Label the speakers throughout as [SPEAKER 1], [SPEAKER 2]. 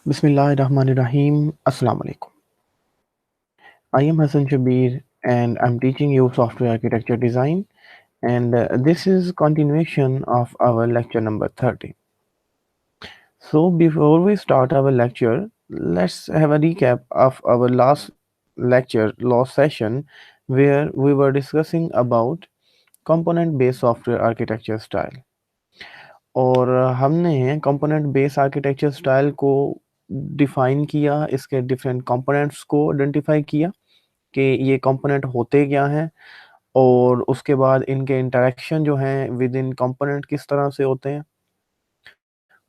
[SPEAKER 1] Bismillahirrahmanirrahim. Assalamu alaikum. I am Hassan Shabir and I'm teaching you software architecture design and this is continuation of our lecture number 30. So before we start our lecture, let's have a recap of our last session where we were discussing about component based software architecture style. और हमने component base architecture style को define किया, इसके different components को identify किया कि ये component होते क्या हैं और उसके बाद इनके इंटरेक्शन जो हैं विद इन कंपोनेंट किस तरह से होते हैं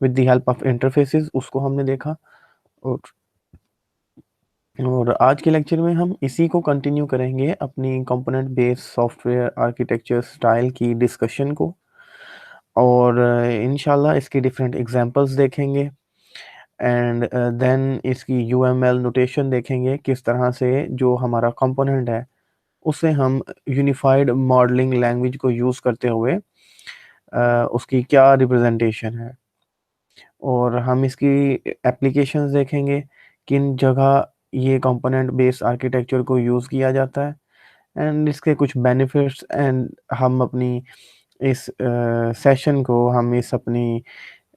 [SPEAKER 1] with the help of interfaces, उसको हमने देखा। और आज के लेक्चर में हम इसी को कंटिन्यू करेंगे, अपनी component base software architecture style की डिस्कशन को, और इंशाल्लाह इसकी डिफरेंट एग्जांपल्स देखेंगे एंड देन इसकी यूएमएल नोटेशन देखेंगे, किस तरह से जो हमारा कंपोनेंट है उसे हम यूनिफाइड मॉडलिंग लैंग्वेज को यूज़ करते हुए उसकी क्या रिप्रेजेंटेशन है, और हम इसकी एप्लीकेशंस देखेंगे, किन जगह ये कंपोनेंट बेस्ड आर्किटेक्चर को यूज़ किया जाता है एंड इसके कुछ बेनिफिट्स। एंड हम अपनी इस सेशन को, हम इस अपनी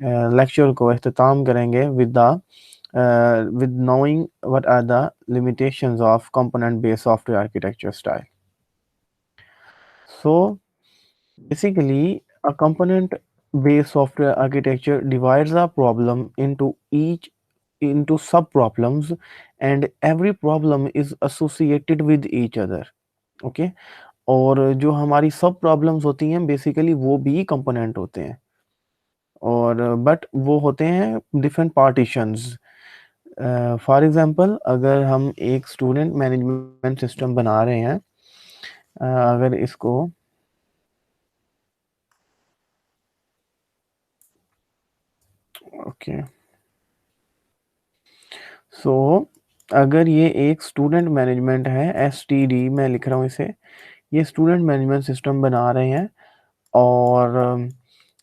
[SPEAKER 1] लेक्चर को इख्तिताम करेंगे with knowing what are the limitations of component based software architecture style. So basically a component based software architecture divides a problem into sub problems and every problem is associated with each other. Okay, और जो हमारी सब problems होती हैं basically वो भी component होते हैं, और बट वो होते हैं डिफरेंट पार्टीशंस। फॉर एग्जांपल अगर हम एक स्टूडेंट मैनेजमेंट सिस्टम बना रहे हैं, अगर इसको ओके सो अगर ये एक स्टूडेंट मैनेजमेंट है, STD मैं लिख रहा हूँ इसे, ये स्टूडेंट मैनेजमेंट सिस्टम बना रहे हैं और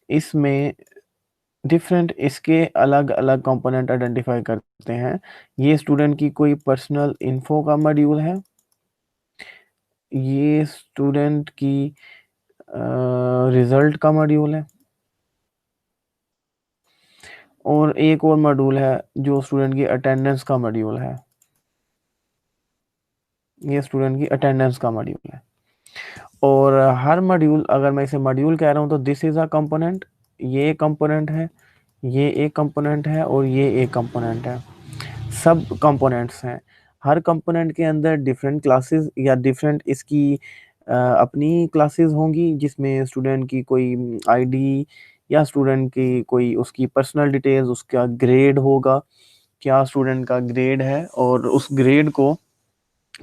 [SPEAKER 1] इसमें डिफरेंट इसके अलग अलग कंपोनेंट आइडेंटिफाई करते हैं। ये स्टूडेंट की कोई पर्सनल इन्फो का मॉड्यूल है, ये स्टूडेंट की रिजल्ट का मॉड्यूल है, और एक और मॉड्यूल है जो स्टूडेंट की अटेंडेंस का मॉड्यूल है। ये स्टूडेंट की अटेंडेंस का मॉड्यूल है, और हर मॉड्यूल, अगर मैं इसे मॉड्यूल कह रहा हूँ तो दिस इज अ कंपोनेंट, ये एक कंपोनेंट है, ये एक कंपोनेंट है और ये एक कंपोनेंट है। सब कंपोनेंट्स हैं। हर कंपोनेंट के अंदर डिफरेंट क्लासेस या डिफरेंट इसकी अपनी क्लासेस होंगी, जिसमें स्टूडेंट की कोई आईडी या स्टूडेंट की कोई उसकी पर्सनल डिटेल्स, उसका ग्रेड होगा, क्या स्टूडेंट का ग्रेड है, और उस ग्रेड को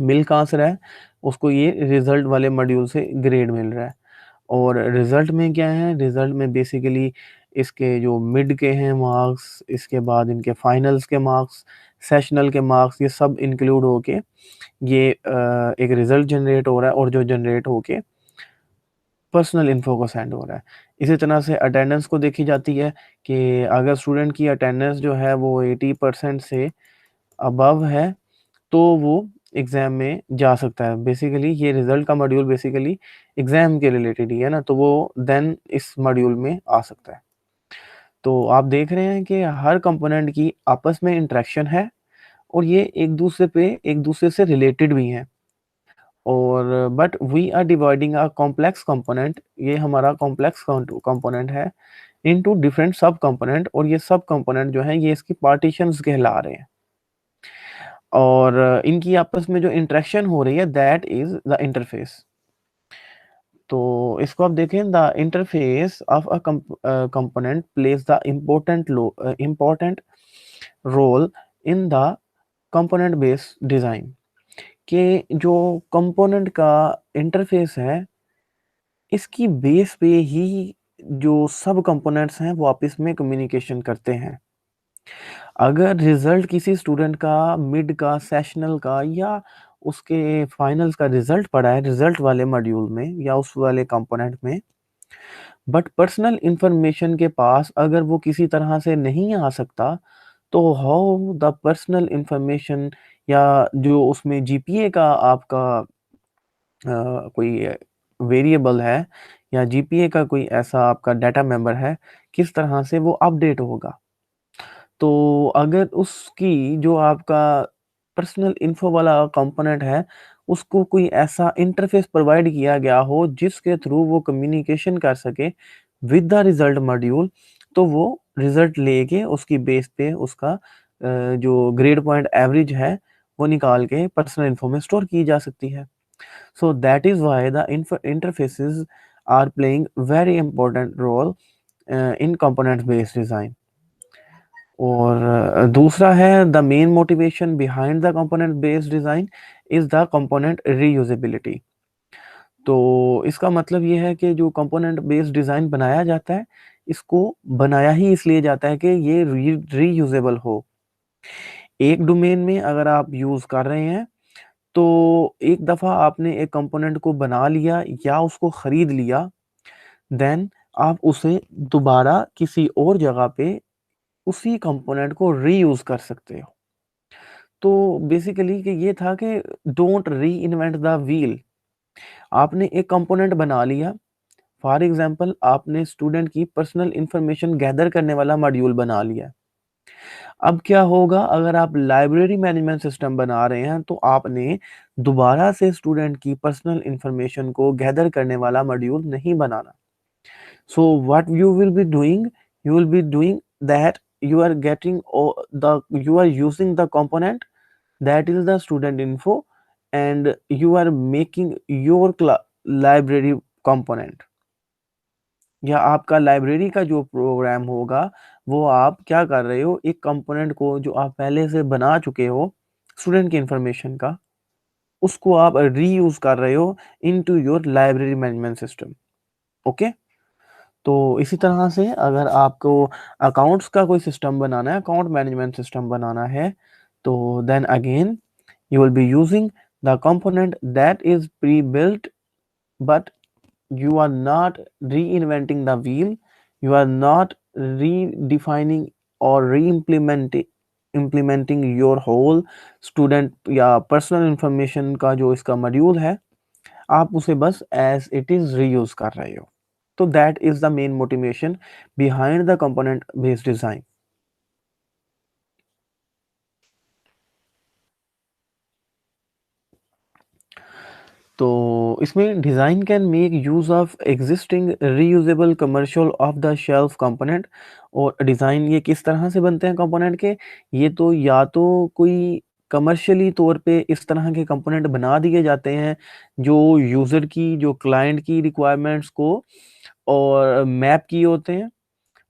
[SPEAKER 1] मिल कहाँ से रहा है, उसको ये रिजल्ट वाले मॉड्यूल से ग्रेड मिल रहा है। और रिजल्ट में क्या है, रिजल्ट में बेसिकली इसके जो मिड के हैं मार्क्स, इसके बाद इनके फाइनल्स के मार्क्स, सेशनल के मार्क्स, ये सब इंक्लूड होके ये एक रिजल्ट जनरेट हो रहा है, और जो जनरेट होके पर्सनल इन्फो को सेंड हो रहा है। इसी तरह से अटेंडेंस को देखी जाती है कि अगर स्टूडेंट की अटेंडेंस जो है वो 80% से अबव है तो वो एग्ज़ाम में जा सकता है। बेसिकली ये रिज़ल्ट का मॉड्यूल बेसिकली एग्ज़ाम के रिलेटेड ही है ना, तो वो देन इस मॉड्यूल में आ सकता है। तो आप देख रहे हैं कि हर कंपोनेंट की आपस में इंटरेक्शन है, और ये एक दूसरे से रिलेटेड भी हैं, और but we are dividing a complex component, ये हमारा कॉम्प्लेक्स कंपोनेंट है, इनटू डिफरेंट सब कंपोनेंट, और ये सब कंपोनेंट जो हैं ये इसकी पार्टीशंस कहला रहे हैं, और इनकी आपस में जो इंटरेक्शन हो रही है दैट इज द इंटरफेस। तो इसको आप देखें, the interface of a component place the important role in the component based design, कि जो कंपोनेंट का इंटरफेस है इसकी बेस पे ही जो सब कंपोनेंट्स हैं वो आपस में कम्युनिकेशन करते हैं। अगर रिजल्ट किसी स्टूडेंट का मिड का, सेशनल का या उसके फाइनल्स का रिजल्ट पड़ा है रिजल्ट वाले मॉड्यूल में या उस वाले कंपोनेंट में, बट पर्सनल इंफॉर्मेशन के पास अगर वो किसी तरह से नहीं आ सकता, तो हाउ द पर्सनल इंफॉर्मेशन या जो उसमें जीपीए का आपका कोई वेरिएबल है या जीपीए का कोई ऐसा आपका डाटा मेंबर है, किस तरह से वो अपडेट होगा। तो अगर उसकी जो आपका पर्सनल इन्फो वाला कंपोनेंट है, उसको कोई ऐसा इंटरफ़ेस प्रोवाइड किया गया हो जिसके थ्रू वो कम्युनिकेशन कर सके विद द रिज़ल्ट मॉड्यूल, तो वो रिज़ल्ट लेके उसकी बेस पे उसका जो ग्रेड पॉइंट एवरेज है, वो निकाल के पर्सनल इन्फो में स्टोर की जा सकती है। So that is why the interfaces are playing very important role in component based design. और दूसरा है the main motivation behind the component based design is the component reusability. तो इसका मतलब ये है कि जो कंपोनेंट बेस्ड डिजाइन बनाया जाता है, इसको बनाया ही इसलिए जाता है कि ये रीयूजेबल हो। एक डोमेन में अगर आप यूज कर रहे हैं, तो एक दफा आपने एक कंपोनेंट को बना लिया या उसको खरीद लिया, देन आप उसे दोबारा किसी और जगह पे उसी कंपोनेंट को रीयूज कर सकते हो। तो बेसिकली कि ये था कि डोंट रीइन्वेंट द व्हील। आपने एक कंपोनेंट बना लिया, फॉर एग्जांपल आपने स्टूडेंट की पर्सनल इंफॉर्मेशन गैदर करने वाला मॉड्यूल बना लिया। अब क्या होगा अगर आप लाइब्रेरी मैनेजमेंट सिस्टम बना रहे हैं, तो आपने दोबारा से स्टूडेंट की पर्सनल इंफॉर्मेशन को गैदर करने वाला मॉड्यूल नहीं बनाना। So what you will be doing, you will be doing that you are getting you are using the component that is the student info, and you are making your library component, या आपका library का जो programme होगा वो आप क्या कर रहे हो, एक कंपोनेंट को जो आप पहले से बना चुके हो स्टूडेंट की इंफॉर्मेशन का, उसको आप रीयूज कर रहे हो into your library management system. Okay. तो इसी तरह से अगर आपको अकाउंट्स का कोई सिस्टम बनाना है, अकाउंट मैनेजमेंट सिस्टम बनाना है, तो then again you will be using the component that is pre-built, but you are not reinventing the wheel, you are not redefining or implementing your whole student या personal information का जो इसका module है, आप उसे बस as it is reuse कर रहे हो। तो that is the main motivation behind the component based design. तो इसमें design can make use of existing reusable commercial of the shelf component. और डिज़ाइन ये किस तरह से बनते हैं कंपोनेंट के, ये तो या तो कोई कमर्शियली तौर पे इस तरह के कंपोनेंट बना दिए जाते हैं जो यूज़र की, जो क्लाइंट की रिक्वायरमेंट्स को और मैप किए होते हैं,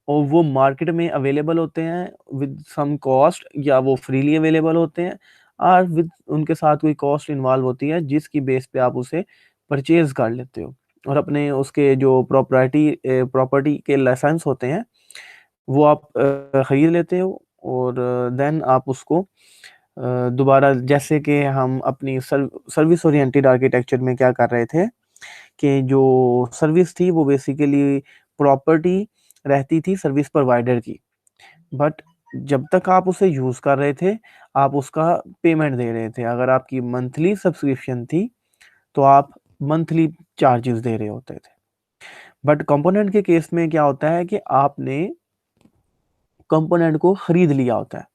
[SPEAKER 1] और वो मार्केट में अवेलेबल होते हैं विद सम कॉस्ट, या वो फ्रीली अवेलेबल होते हैं और विद उनके साथ कोई कॉस्ट इन्वॉल्व होती है जिसकी बेस पे आप उसे परचेज कर लेते हो, और अपने उसके जो प्रॉपर्टी के लाइसेंस होते हैं वो आप खरीद लेते हो, और देन आप उसको दोबारा, जैसे कि हम अपनी सर्विस ओरिएंटेड आर्किटेक्चर में क्या कर रहे थे कि जो सर्विस थी वो बेसिकली प्रॉपर्टी रहती थी सर्विस प्रोवाइडर की, बट जब तक आप उसे यूज कर रहे थे, आप उसका पेमेंट दे रहे थे। अगर आपकी मंथली सब्सक्रिप्शन थी, तो आप मंथली चार्जेस दे रहे होते थे। बट कंपोनेंट के केस में क्या होता है कि आपने कंपोनेंट को खरीद लिया होता है।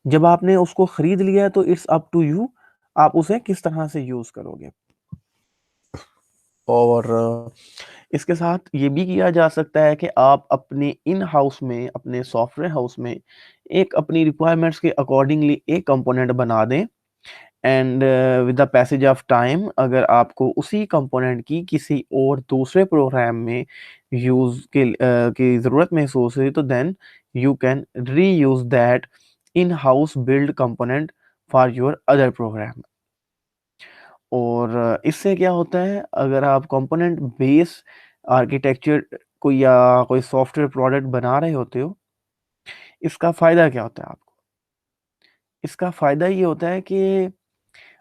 [SPEAKER 1] जब आपने उसको खरीद लिया है, तो इट्स अप टू यू, आप उसे किस तरह से यूज करोगे। और इसके साथ ये भी किया जा सकता है कि आप अपने इन हाउस में, अपने सॉफ्टवेयर हाउस में एक अपनी रिक्वायरमेंट्स के अकॉर्डिंगली एक कंपोनेंट बना दें, and with the passage of time अगर आपको उसी कंपोनेंट की किसी और दूसरे प्रोग्राम में यूज की ज़रूरत महसूस हुई, तो then you can reuse that in house build component for your other program. और इससे क्या होता है, अगर आप कंपोनेंट बेस आर्किटेक्चर कोई या कोई सॉफ्टवेयर प्रोडक्ट बना रहे होते हो, इसका फ़ायदा क्या होता है आपको? इसका फ़ायदा ये होता है कि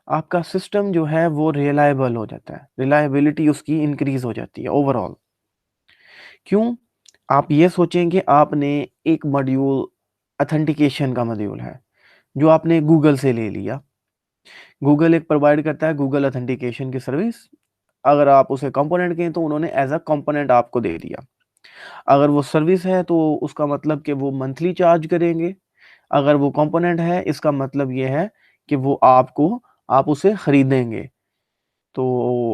[SPEAKER 1] आपका सिस्टम जो है वो रिलायबल हो जाता है, रिलायबिलिटी उसकी इंक्रीज़ हो जाती है ओवरऑल। क्यों? आप ये सोचें कि आपने एक मॉड्यूल ऑथेंटिकेशन का मॉड्यूल है जो आपने गूगल से ले लिया। गूगल एक प्रोवाइड करता है गूगल ऑथेंटिकेशन की सर्विस। अगर आप उसे कंपोनेंट कहें तो उन्होंने एज अ कंपोनेंट आपको दे दिया। अगर वो सर्विस है तो उसका मतलब कि वो मंथली चार्ज करेंगे। अगर वो कंपोनेंट है इसका मतलब ये है कि वो आप उसे खरीदेंगे। तो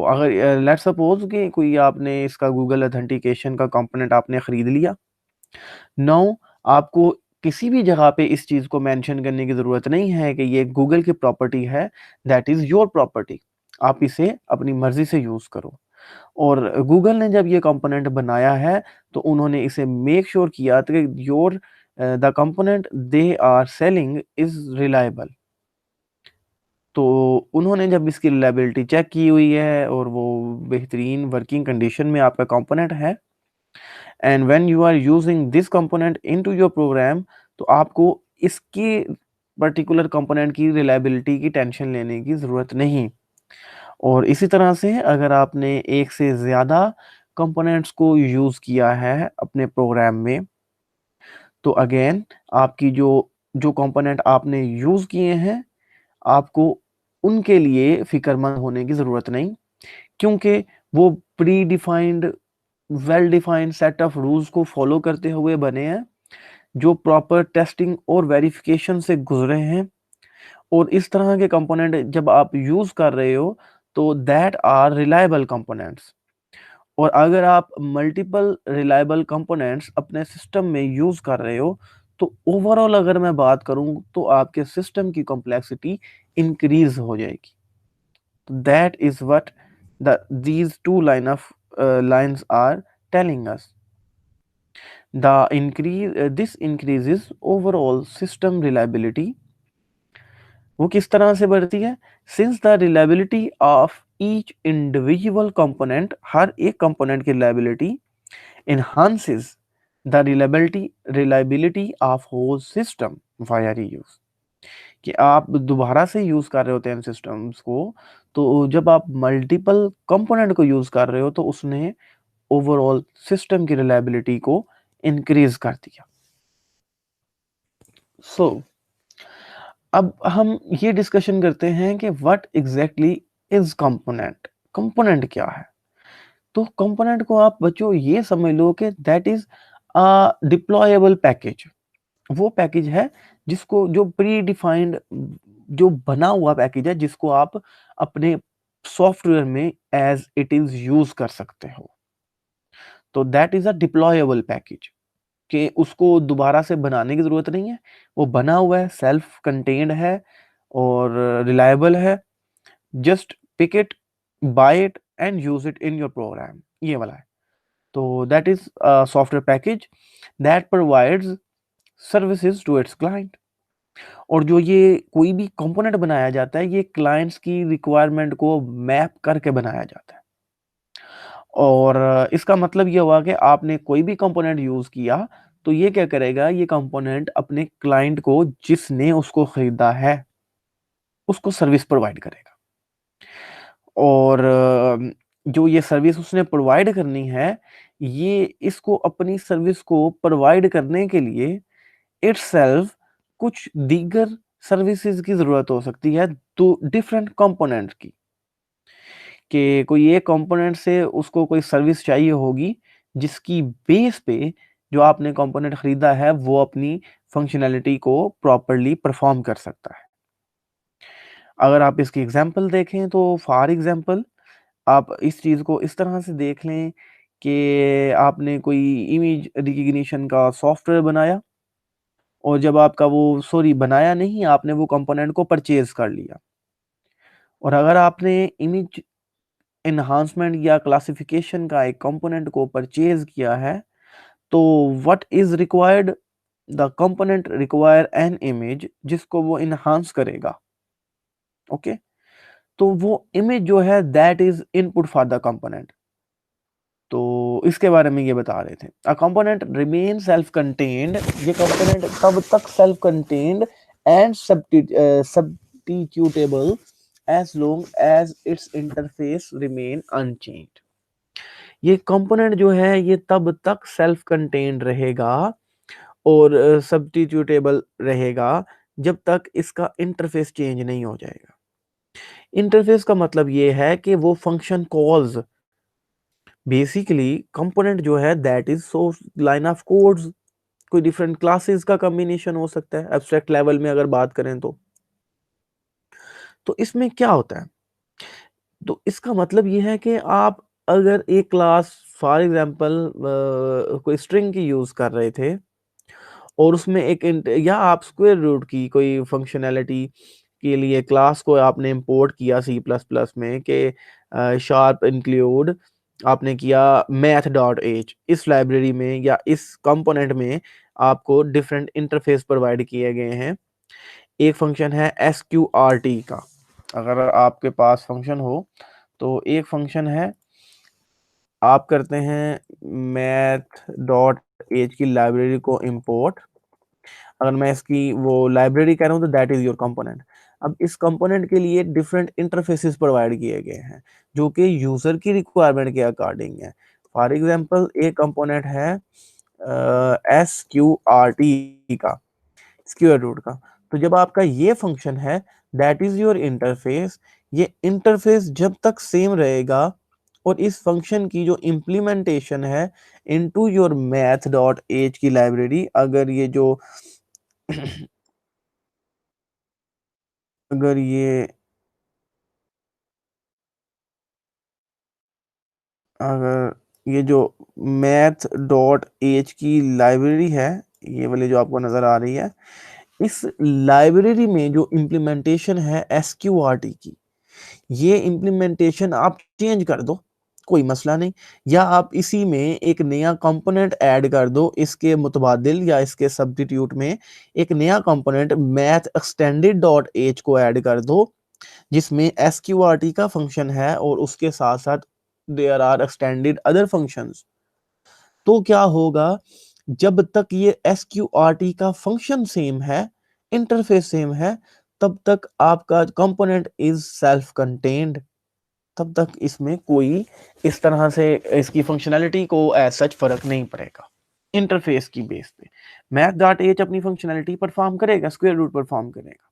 [SPEAKER 1] अगर लेट्स सपोज कि कोई आपने इसका गूगल ऑथेंटिकेशन का कंपोनेंट आपने खरीद लिया। नाउ आपको किसी भी जगह पे इस चीज को मेंशन करने की जरूरत नहीं है कि ये गूगल की प्रॉपर्टी है, दैट इज योर प्रॉपर्टी। आप इसे अपनी मर्जी से यूज करो। और गूगल ने जब ये कंपोनेंट बनाया है तो उन्होंने इसे मेक श्योर किया कि your the component they are selling is reliable. तो उन्होंने जब इसकी रिलायबिलिटी चेक की हुई है और वो बेहतरीन वर्किंग कंडीशन में आपका कंपोनेंट है, and when you are using this component into your program, तो आपको इसके पर्टिकुलर कंपोनेंट की रिलायबिलिटी की टेंशन लेने की ज़रूरत नहीं। और इसी तरह से अगर आपने एक से ज़्यादा कंपोनेंट्स को यूज़ किया है अपने प्रोग्राम में, तो अगेन आपकी जो जो कंपोनेंट आपने यूज़ किए हैं, आपको उनके लिए फ़िक्रमंद होने की ज़रूरत नहीं, क्योंकि वो pre defined well defined set of rules को फॉलो करते हुए बने हैं, जो प्रॉपर टेस्टिंग और वेरिफिकेशन से गुजरे हैं। और इस तरह के कंपोनेंट जब आप यूज कर रहे हो तो दैट आर रिलायबल कंपोनेंट्स। और अगर आप मल्टीपल रिलायबल कंपोनेंट्स अपने सिस्टम में यूज कर रहे हो तो ओवरऑल अगर मैं बात करूं तो आपके सिस्टम की कॉम्प्लेक्सिटी इंक्रीज हो जाएगी। That is what these two lines are telling us. This increases overall system reliability. वो किस तरह से बढ़ती है? Since the reliability of each individual component, हर एक component की reliability enhances the reliability of whole system via reuse. कि आप दोबारा से यूज कर रहे होते हैं सिस्टम्स को, तो जब आप मल्टीपल कंपोनेंट को यूज कर रहे हो तो उसने ओवरऑल सिस्टम की रिलायबिलिटी को इंक्रीज कर दिया। सो अब हम ये डिस्कशन करते हैं कि what exactly is component. Component क्या है? तो कंपोनेंट को आप बच्चों ये समझ लो कि that is a deployable package. वो पैकेज है जिसको जो प्री डिफाइंड जो बना हुआ पैकेज है जिसको आप अपने सॉफ्टवेयर में एज इट इज यूज कर सकते हो। तो that is a deployable package कि उसको दोबारा से बनाने की ज़रूरत नहीं है, वो बना हुआ है, सेल्फ कंटेन्ड है और रिलायबल है। Just pick it, buy it and use it in your program, ये वाला है। तो that is a software package that provides services to its client. और जो ये कोई भी कंपोनेंट बनाया जाता है, ये क्लाइंट्स की रिक्वायरमेंट को मैप करके बनाया जाता है। और इसका मतलब ये हुआ कि आपने कोई भी कंपोनेंट यूज़ किया, तो ये क्या करेगा, ये कंपोनेंट अपने क्लाइंट को जिसने उसको खरीदा है, उसको सर्विस प्रोवाइड करेगा। और जो ये सर्विस उसने प्रोवाइड करनी है, ये इसको अपनी सर्विस को प्रोवाइड करने के लिए इटसेल्फ कुछ दीगर सर्विसेज की ज़रूरत हो सकती है, तो डिफरेंट कंपोनेंट की। कि कोई एक कंपोनेंट से उसको कोई सर्विस चाहिए होगी जिसकी बेस पे जो आपने कंपोनेंट खरीदा है वो अपनी फंक्शनैलिटी को प्रॉपर्ली परफॉर्म कर सकता है। अगर आप इसकी एग्जांपल देखें तो फॉर एग्जांपल आप इस चीज़ को इस तरह से देख लें कि आपने कोई इमेज रिकग्निशन का सॉफ्टवेयर बनाया और जब आपका वो सॉरी बनाया नहीं, आपने वो कंपोनेंट को परचेज कर लिया। और अगर आपने इमेज एनहांसमेंट या क्लासिफिकेशन का एक कंपोनेंट को परचेज किया है, तो what is required, the component require an image जिसको वो इनहांस करेगा। ओके, तो वो इमेज जो है that is input for the component. तो इसके बारे में ये बता रहे थे, a component remain self contained. ये कंपोनेंट तब तक self contained and substitutable as long as it's interface remain unchanged. ये कंपोनेंट जो है ये तब तक सेल्फ कंटेन्ड रहेगा और सब्स्टिट्यूटेबल रहेगा जब तक इसका इंटरफेस चेंज नहीं हो जाएगा। इंटरफेस का मतलब ये है कि वो फंक्शन कॉल्स बेसिकली कंपोनेंट जो है that is source line of codes, कोई डिफरेंट क्लासेस का कॉम्बिनेशन हो सकता है एब्स्ट्रैक्ट लेवल में अगर बात करें तो इसमें क्या होता है, तो इसका मतलब ये है कि आप अगर एक क्लास फॉर एग्जांपल कोई स्ट्रिंग की यूज कर रहे थे और उसमें एक या आप स्क्वायर रूट की कोई फंक्शनैलिटी के लिए क्लास को आपने इंपोर्ट किया सी प्लस प्लस में कि शार्प इंक्लूड आपने किया मैथ डॉट एच, इस लाइब्रेरी में या इस कंपोनेंट में आपको डिफरेंट इंटरफेस प्रोवाइड किए गए हैं। एक फंक्शन है SQRT का, अगर आपके पास फंक्शन हो तो एक फंक्शन है, आप करते हैं मैथ डॉट एच की लाइब्रेरी को इंपोर्ट, अगर मैं इसकी वो लाइब्रेरी कह रहा हूँ तो दैट इज योर कंपोनेंट। अब इस कंपोनेंट के लिए डिफरेंट इंटरफेसेस प्रोवाइड किए गए हैं जो कि यूजर की रिक्वायरमेंट के अकॉर्डिंग है। फॉर एग्जांपल एक कंपोनेंट है SQRT का, स्क्वायर रूट का। तो जब आपका ये फंक्शन है दैट इज योर इंटरफेस, ये इंटरफेस जब तक सेम रहेगा और इस फंक्शन की जो इम्प्लीमेंटेशन है into your math dot H की लाइब्रेरी, अगर ये जो अगर ये जो मैथ डॉट एच की लाइब्रेरी है, ये वाली जो आपको नजर आ रही है, इस लाइब्रेरी में जो इम्प्लीमेंटेशन है SQRT की, ये इम्प्लीमेंटेशन आप चेंज कर दो, कोई मसला नहीं, या आप इसी में एक नया कंपोनेंट ऐड कर दो, इसके मुतबादिल या इसके सब्स्टिट्यूट में एक नया component math extended dot H को ऐड कर दो जिसमें SQRT का फंक्शन है और उसके साथ साथ there are extended other functions. तो क्या होगा, जब तक ये SQRT का फंक्शन सेम है, इंटरफेस सेम है, तब तक आपका कंपोनेंट इज सेल्फ कंटेन्ड, तब तक इसमें कोई इस तरह से इसकी फंक्शनैलिटी को एज सच फर्क नहीं पड़ेगा। इंटरफेस की बेस पे मैथ डॉट एच अपनी फंक्शनैलिटी परफॉर्म करेगा, स्क्वायर रूट परफॉर्म करेगा,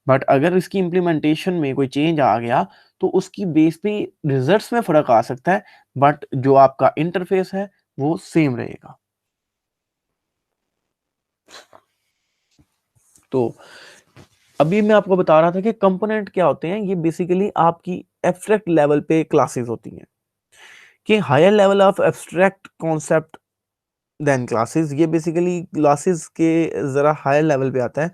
[SPEAKER 1] बट अगर इसकी इम्प्लीमेंटेशन में कोई चेंज आ गया तो उसकी बेस पे रिजल्ट्स में फर्क आ सकता है, बट जो आपका इंटरफेस है वो सेम रहेगा। तो अभी मैं आपको बता रहा था कि कंपोनेंट क्या होते हैं, ये बेसिकली आपकी एब्स्ट्रैक्ट लेवल पे क्लासेस होती हैं कि higher level of abstract concept then classes, ये बेसिकली क्लासेस के ज़रा हायर लेवल पे आता है।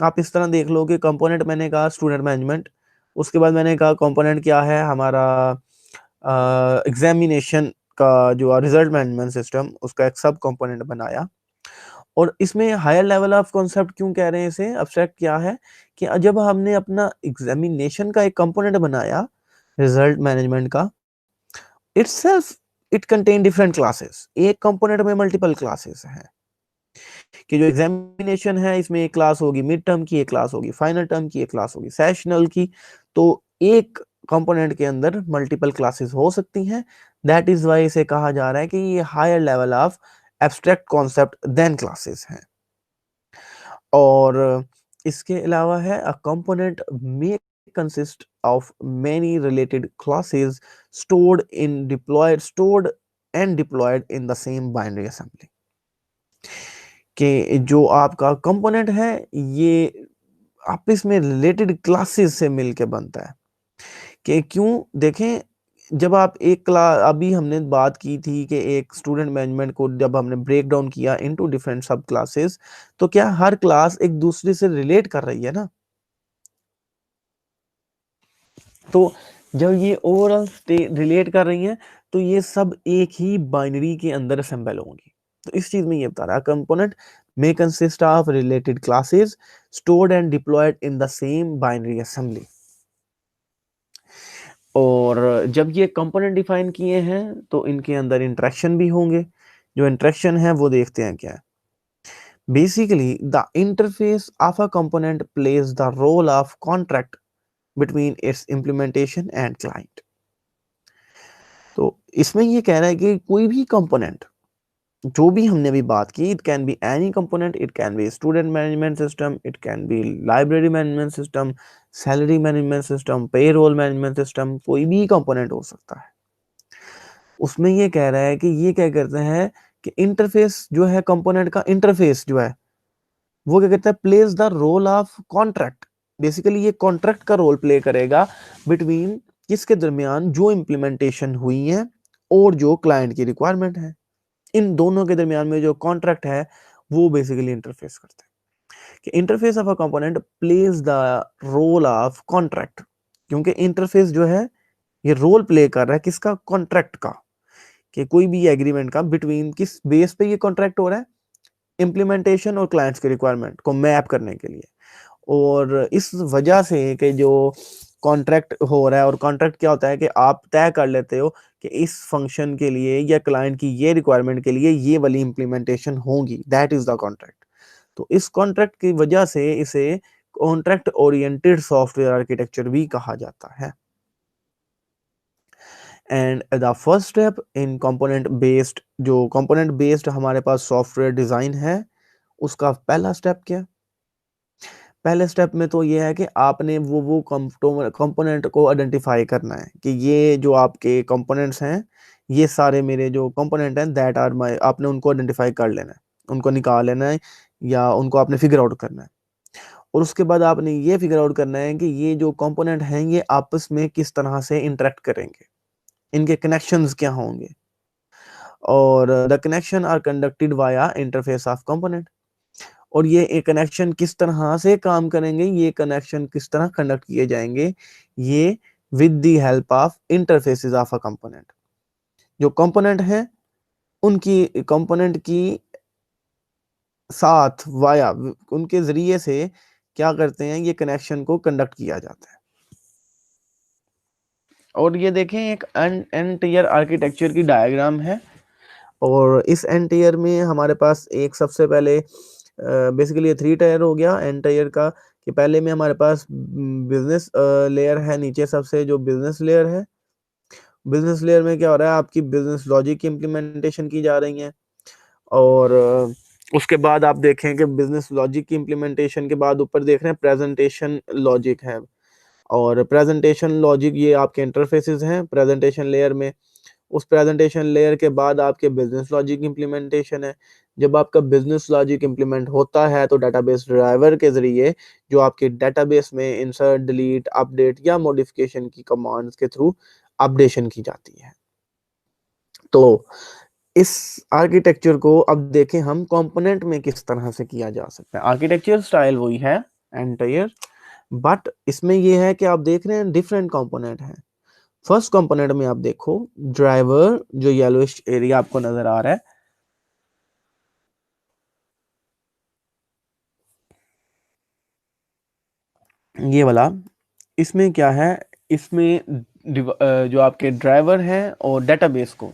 [SPEAKER 1] आप इस तरह देख लो कि कंपोनेंट मैंने कहा स्टूडेंट मैनेजमेंट, उसके बाद मैंने कहा कंपोनेंट क्या है हमारा एग्जामिनेशन का जो रिजल्ट मैनेजमेंट सिस्टम, उसका एक सब कंपोनेंट बनाया। और इसमें हायर लेवल ऑफ कॉन्सेप्ट क्यों कह रहे हैं इसे, अब्स्ट्रैक्ट क्या है कि जब हमने अपना एग्जामिनेशन का एक कंपोनेंट बनाया रिजल्ट मैनेजमेंट का, itself it contain different classes, एक कंपोनेंट में मल्टीपल क्लासेस हैं कि जो एग्जामिनेशन है इसमें एक क्लास होगी मिड टर्म की, एक क्लास होगी फाइनल टर्म की, एक क्लास होगी सेशनल की। तो एक कंपोनेंट के अंदर मल्टीपल क्लासेस हो सकती हैं, दैट इज वाई इसे कहा जा रहा है कि ये higher level of abstract concept then classes हैं। और इसके अलावा है अ कंपोनेंट में consist of many related classes stored and deployed in the same binary assembly, कि जो आपका कंपोनेंट है ये आपस में रिलेटेड क्लासेस से मिलके बनता है। कि क्यों, देखें जब आप एक क्लास, अभी हमने बात की थी कि एक स्टूडेंट मैनेजमेंट को जब हमने ब्रेक डाउन किया इनटू डिफरेंट सब क्लासेस, तो क्या हर क्लास एक दूसरे से रिलेट कर रही है ना। तो जब ये ओवरऑल रिलेट कर रही हैं तो ये सब एक ही बाइनरी के अंदर असेंबल होंगी। तो इस चीज में ये बता रहा है component may consist of related classes stored and deployed in the same binary assembly। और जब ये कंपोनेंट डिफाइन किए हैं तो इनके अंदर इंटरेक्शन भी होंगे, जो इंटरेक्शन है वो देखते हैं क्या है। Basically the interface of a component plays the role of contract between its implementation and client. तो इसमें ये कह रहा है कि कोई भी कंपोनेंट जो भी हमने अभी बात की, it can be any component, it can be student management system, it can be library management system, salary management system, payroll management system, कोई भी कंपोनेंट हो सकता है। उसमें ये कह रहा है कि ये क्या करते हैं कि इंटरफेस जो है, कंपोनेंट का इंटरफेस जो है वो क्या कहता है, plays the role of contract. Basically ये कॉन्ट्रैक्ट का रोल प्ले करेगा बिटवीन किसके दरमियान, जो इम्प्लीमेंटेशन हुई है और जो क्लाइंट की रिक्वायरमेंट है, इन दोनों के दरमियान में जो कॉन्ट्रैक्ट है वो बेसिकली इंटरफेस करते हैं। कि interface of a component plays the role of contract, क्योंकि इंटरफेस जो है ये रोल प्ले कर रहा है किसका, कॉन्ट्रैक्ट का, कि कोई भी एग्रीमेंट का बिटवीन किस बेस पे ये कॉन्ट्रैक्ट हो रहा है, इम्प्लीमेंटेशन और क्लाइंट्स के रिक्वायरमेंट को मैप करने के लिए। और इस वजह से कि जो कॉन्ट्रैक्ट हो रहा है, और कॉन्ट्रैक्ट क्या होता है कि आप तय कर लेते हो कि इस फंक्शन के लिए या क्लाइंट की ये रिक्वायरमेंट के लिए ये वाली इम्प्लीमेंटेशन होगी, दैट इज द कॉन्ट्रैक्ट। तो इस कॉन्ट्रैक्ट की वजह से इसे कॉन्ट्रैक्ट ओरिएंटेड सॉफ्टवेयर आर्किटेक्चर भी कहा जाता है। And the first step in component based, जो कंपोनेंट बेस्ड हमारे पास सॉफ्टवेयर डिजाइन है, उसका पहला स्टेप क्या है? पहले स्टेप में तो ये है कि आपने वो कंपोनेंट को आइडेंटिफाई करना है कि ये जो आपके कंपोनेंट्स हैं, ये सारे मेरे जो कंपोनेंट हैं दैट आर माय, आपने उनको आइडेंटिफाई कर लेना है, उनको निकाल लेना है या उनको आपने फिगर आउट करना है। और उसके बाद आपने ये फिगर आउट करना है कि ये जो कंपोनेंट हैं ये आपस में किस तरह से इंटरेक्ट करेंगे, इनके कनेक्शंस क्या होंगे, और the connection are conducted via interface of component. और ये एक कनेक्शन किस तरह से काम करेंगे, ये कनेक्शन किस तरह कंडक्ट किए जाएंगे, ये with the help of interfaces of a component. जो कंपोनेंट है उनकी कंपोनेंट की साथ वाया उनके जरिए से क्या करते हैं, ये कनेक्शन को कंडक्ट किया जाता है। और ये देखें एक एन टीयर आर्किटेक्चर की डायग्राम है, और इस एन टीयर में हमारे पास एक सबसे पहले बेसिकली 3 टायर हो गया एन टायर का, कि पहले में हमारे पास बिजनेस लेयर है, नीचे सबसे जो बिजनेस लेयर है, बिजनेस लेयर में क्या हो रहा है, आपकी बिजनेस लॉजिक की इम्प्लीमेंटेशन की जा रही है। और उसके बाद आप देखें कि बिजनेस लॉजिक की इम्प्लीमेंटेशन के बाद ऊपर देख रहे हैं प्रेजेंटेशन लॉजिक है, और प्रेजेंटेशन लॉजिक ये आपके इंटरफेसेस हैं प्रेजेंटेशन लेयर में। उस प्रेजेंटेशन लेयर के बाद आपके बिजनेस लॉजिक इम्प्लीमेंटेशन है। जब आपका बिजनेस लॉजिक इम्प्लीमेंट होता है तो डेटाबेस ड्राइवर के जरिए जो आपके डेटाबेस में इंसर्ट, डिलीट, अपडेट या मॉडिफिकेशन की कमांड्स के थ्रू अपडेशन की जाती है। तो इस आर्किटेक्चर को अब देखें हम कंपोनेंट में किस तरह से किया जा सकता है। आर्किटेक्चर स्टाइल वही है एंटायर, बट इसमें यह है कि आप देख रहे हैं डिफरेंट कंपोनेंट हैं। फर्स्ट कंपोनेंट में आप देखो ड्राइवर, जो येलोइश एरिया आपको नजर आ रहा है, ये वाला, इसमें क्या है, इसमें जो आपके ड्राइवर हैं और डेटाबेस को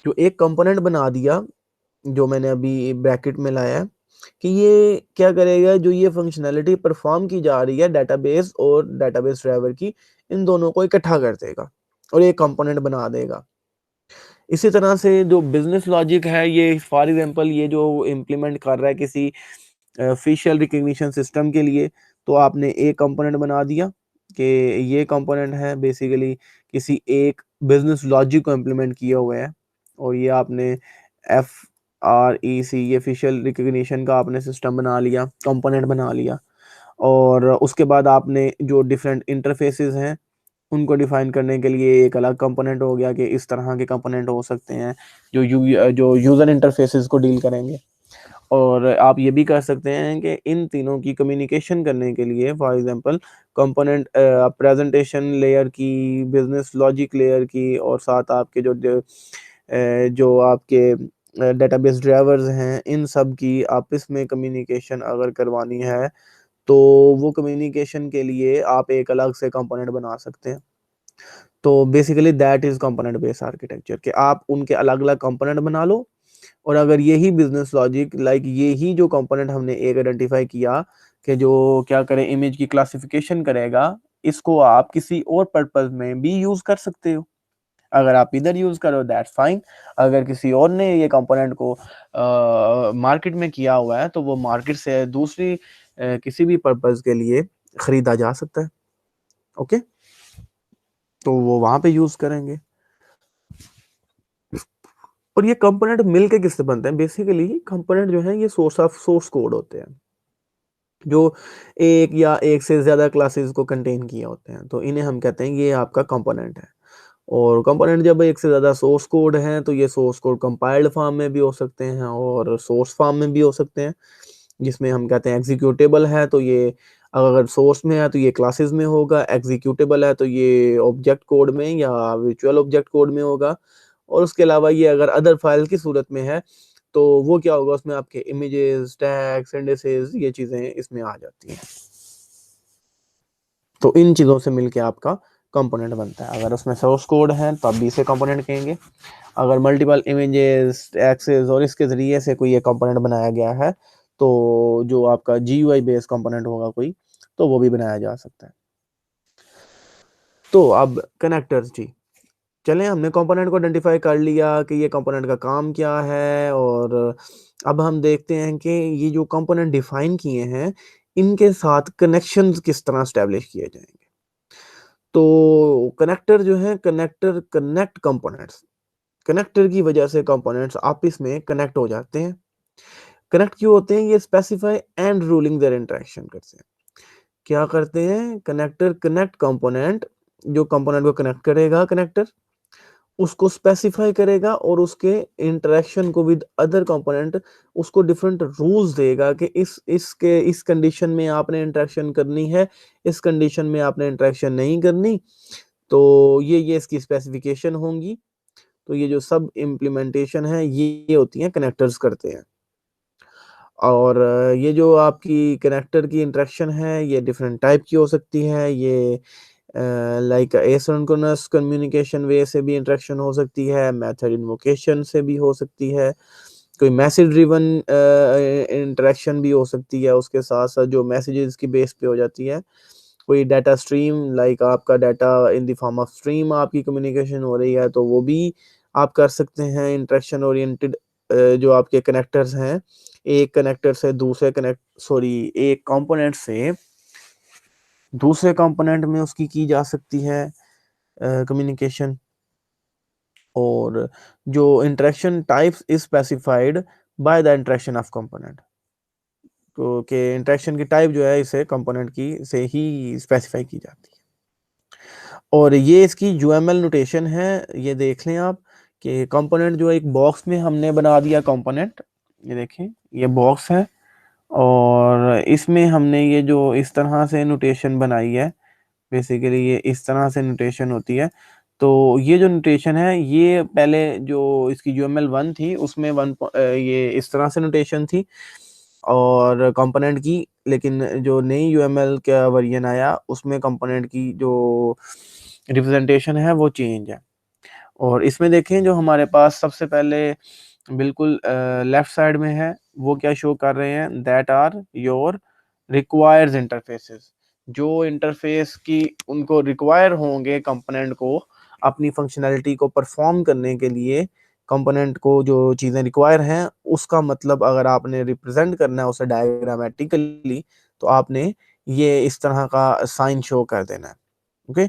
[SPEAKER 1] जो एक कंपोनेंट बना दिया, जो मैंने अभी ब्रैकेट में लाया है, कि ये क्या करेगा, जो ये फंक्शनैलिटी परफॉर्म की जा रही है डेटाबेस और डेटाबेस ड्राइवर की, इन दोनों को इकट्ठा कर देगा और एक कंपोनेंट बना देगा। इसी तरह से जो बिजनेस लॉजिक है, ये फॉर एग्जांपल ये जो इम्प्लीमेंट कर रहा है किसी फेशियल रिकग्निशन सिस्टम के लिए, तो आपने एक कंपोनेंट बना दिया कि ये कंपोनेंट है बेसिकली किसी एक बिजनेस लॉजिक को इम्प्लीमेंट किया हुआ है, और ये आपने FREC ये फेशियल रिकग्निशन का आपने सिस्टम बना लिया, कंपोनेंट बना लिया। और उसके बाद आपने जो डिफरेंट इंटरफेसेस हैं उनको डिफाइन करने के लिए एक अलग कंपोनेंट हो गया, कि इस तरह के कंपोनेंट हो सकते हैं जो यूजर इंटरफेसेस को डील करेंगे। और आप ये भी कर सकते हैं कि इन तीनों की कम्युनिकेशन करने के लिए for example component presentation layer की, बिजनेस लॉजिक लेयर की, और साथ आपके जो आपके डेटाबेस ड्राइवर्स हैं, इन सब की आपस में कम्युनिकेशन अगर करवानी है तो वो कम्युनिकेशन के लिए आप एक अलग से कंपोनेंट बना सकते हैं। तो basically that is component based architecture, कि आप उनके अलग अलग कंपोनेंट बना लो, और अगर यही बिजनेस लॉजिक लाइक यही जो कंपोनेंट हमने एक आइडेंटिफाई किया कि जो क्या करे, इमेज की क्लासिफिकेशन करेगा, इसको आप किसी और पर्पस में भी यूज कर सकते हो। अगर आप इधर यूज करो दैट्स फाइन, अगर किसी और ने ये कंपोनेंट को मार्केट में किया हुआ है तो वो मार्केट से दूसरी किसी भी पर्पज के लिए खरीदा जा सकता है। ओके, तो वो वहां पे यूज करेंगे। और ये कंपोनेंट मिलके किससे बनते हैं? बेसिकली कंपोनेंट जो है ये सोर्स कोड होते हैं जो एक या एक से ज्यादा क्लासेस को कंटेन किए होते हैं, तो इन्हें हम कहते हैं ये आपका कंपोनेंट है। और कंपोनेंट जब एक से ज़्यादा सोर्स कोड हैं तो ये सोर्स कोड कंपाइल्ड फॉर्म में भी हो सकते हैं और सोर्स फॉर्म में भी हो सकते हैं, जिसमें हम कहते हैं एग्जीक्यूटेबल है तो ये अगर सोर्स में है तो ये क्लासेस में होगा, एग्जीक्यूटेबल है तो ये ऑब्जेक्ट कोड में या वर्चुअल ऑब्जेक्ट कोड में होगा। और उसके अलावा ये अगर अदर फाइल की सूरत में है तो वो क्या होगा, उसमें आपके इमेजेस, टैग्स, इंडेक्सेस, ये चीज़ें इसमें आ जाती हैं। तो इन चीज़ों से मिलके आपका कंपोनेंट बनता है। अगर उसमें सोर्स कोड है तब भी इसे कंपोनेंट कहेंगे। अगर मल्टीपल इमेजेस, एक्सेस और इसके ज़रिए से कोई ये कंपोनेंट बनाया गया है तो जो आपका GUI बेस्ड कंपोनेंट होगा कोई, तो वो भी बनाया जा सकता है। तो अब कनेक्टर्स जी, चलें हमने कंपोनेंट को आइडेंटिफाई कर लिया कि ये कंपोनेंट का काम क्या है, और अब हम देखते हैं कि ये जो कंपोनेंट डिफाइन किए हैं इनके साथ कनेक्शंस किस तरह स्टैब्लिश किए जाएंगे। तो कनेक्टर जो है, कनेक्टर कनेक्ट कंपोनेंट्स, कनेक्टर की वजह से कंपोनेंट्स आपस में कनेक्ट हो जाते हैं। कनेक्ट क्यों होते हैं? ये specify and ruling there interaction करते हैं। क्या करते हैं? कनेक्टर कनेक्ट कंपोनेंट, जो कंपोनेंट को कनेक्ट करेगा कनेक्टर उसको स्पेसिफाई करेगा और उसके इंटरेक्शन को विद अदर कंपोनेंट उसको डिफरेंट रूल्स देगा कि इस कंडीशन में आपने इंटरेक्शन करनी है, इस कंडीशन में आपने इंटरेक्शन नहीं करनी। तो ये इसकी स्पेसिफिकेशन होंगी। तो ये जो सब इम्प्लीमेंटेशन है ये होती है कनेक्टर्स करते हैं। और ये जो आपकी कनेक्टर की इंटरेक्शन है ये डिफरेंट टाइप की हो सकती है। ये लाइक एसिंक्रोनस कम्युनिकेशन वे से भी इंटरेक्शन हो सकती है, मेथड इन्वोकेशन से भी हो सकती है, कोई मैसेज ड्रिवन इंटरेक्शन भी हो सकती है, उसके साथ साथ जो मैसेजेस की बेस पे हो जाती है। कोई डाटा स्ट्रीम, लाइक आपका data in the form of stream आपकी कम्युनिकेशन हो रही है तो वो भी आप कर सकते हैं। इंटरेक्शन ओरिएंटेड जो आपके कनेक्टर्स हैं, एक कनेक्टर से दूसरे एक कंपोनेंट से दूसरे कंपोनेंट में उसकी की जा सकती है कम्युनिकेशन। और जो interaction types is specified by the interaction of component, तो के इंटरेक्शन की टाइप जो है इसे कंपोनेंट की से ही स्पेसिफाई की जाती है। और ये इसकी UML नोटेशन है, ये देख लें आप कि कंपोनेंट जो एक बॉक्स में हमने बना दिया कंपोनेंट, ये देखें ये बॉक्स है और इसमें हमने ये जो इस तरह से नोटेशन बनाई है, बेसिकली ये इस तरह से नोटेशन होती है। तो ये जो नोटेशन है ये पहले जो इसकी UML 1 थी उसमें ये इस तरह से नोटेशन थी और कंपोनेंट की, लेकिन जो नई UML का वर्जन आया उसमें कंपोनेंट की जो रिप्रेजेंटेशन है वो चेंज है। और इसमें देखें जो हमारे पास सबसे पहले बिल्कुल लेफ्ट साइड में है वो क्या शो कर रहे हैं, that are your requires interfaces. जो इंटरफेस की उनको रिक्वायर होंगे कंपोनेंट को अपनी फंक्शनैलिटी को परफॉर्म करने के लिए, कंपोनेंट को जो चीज़ें रिक्वायर हैं उसका मतलब अगर आपने रिप्रेजेंट करना है उसे डायग्रामेटिकली तो आपने ये इस तरह का साइन शो कर देना है। ओके,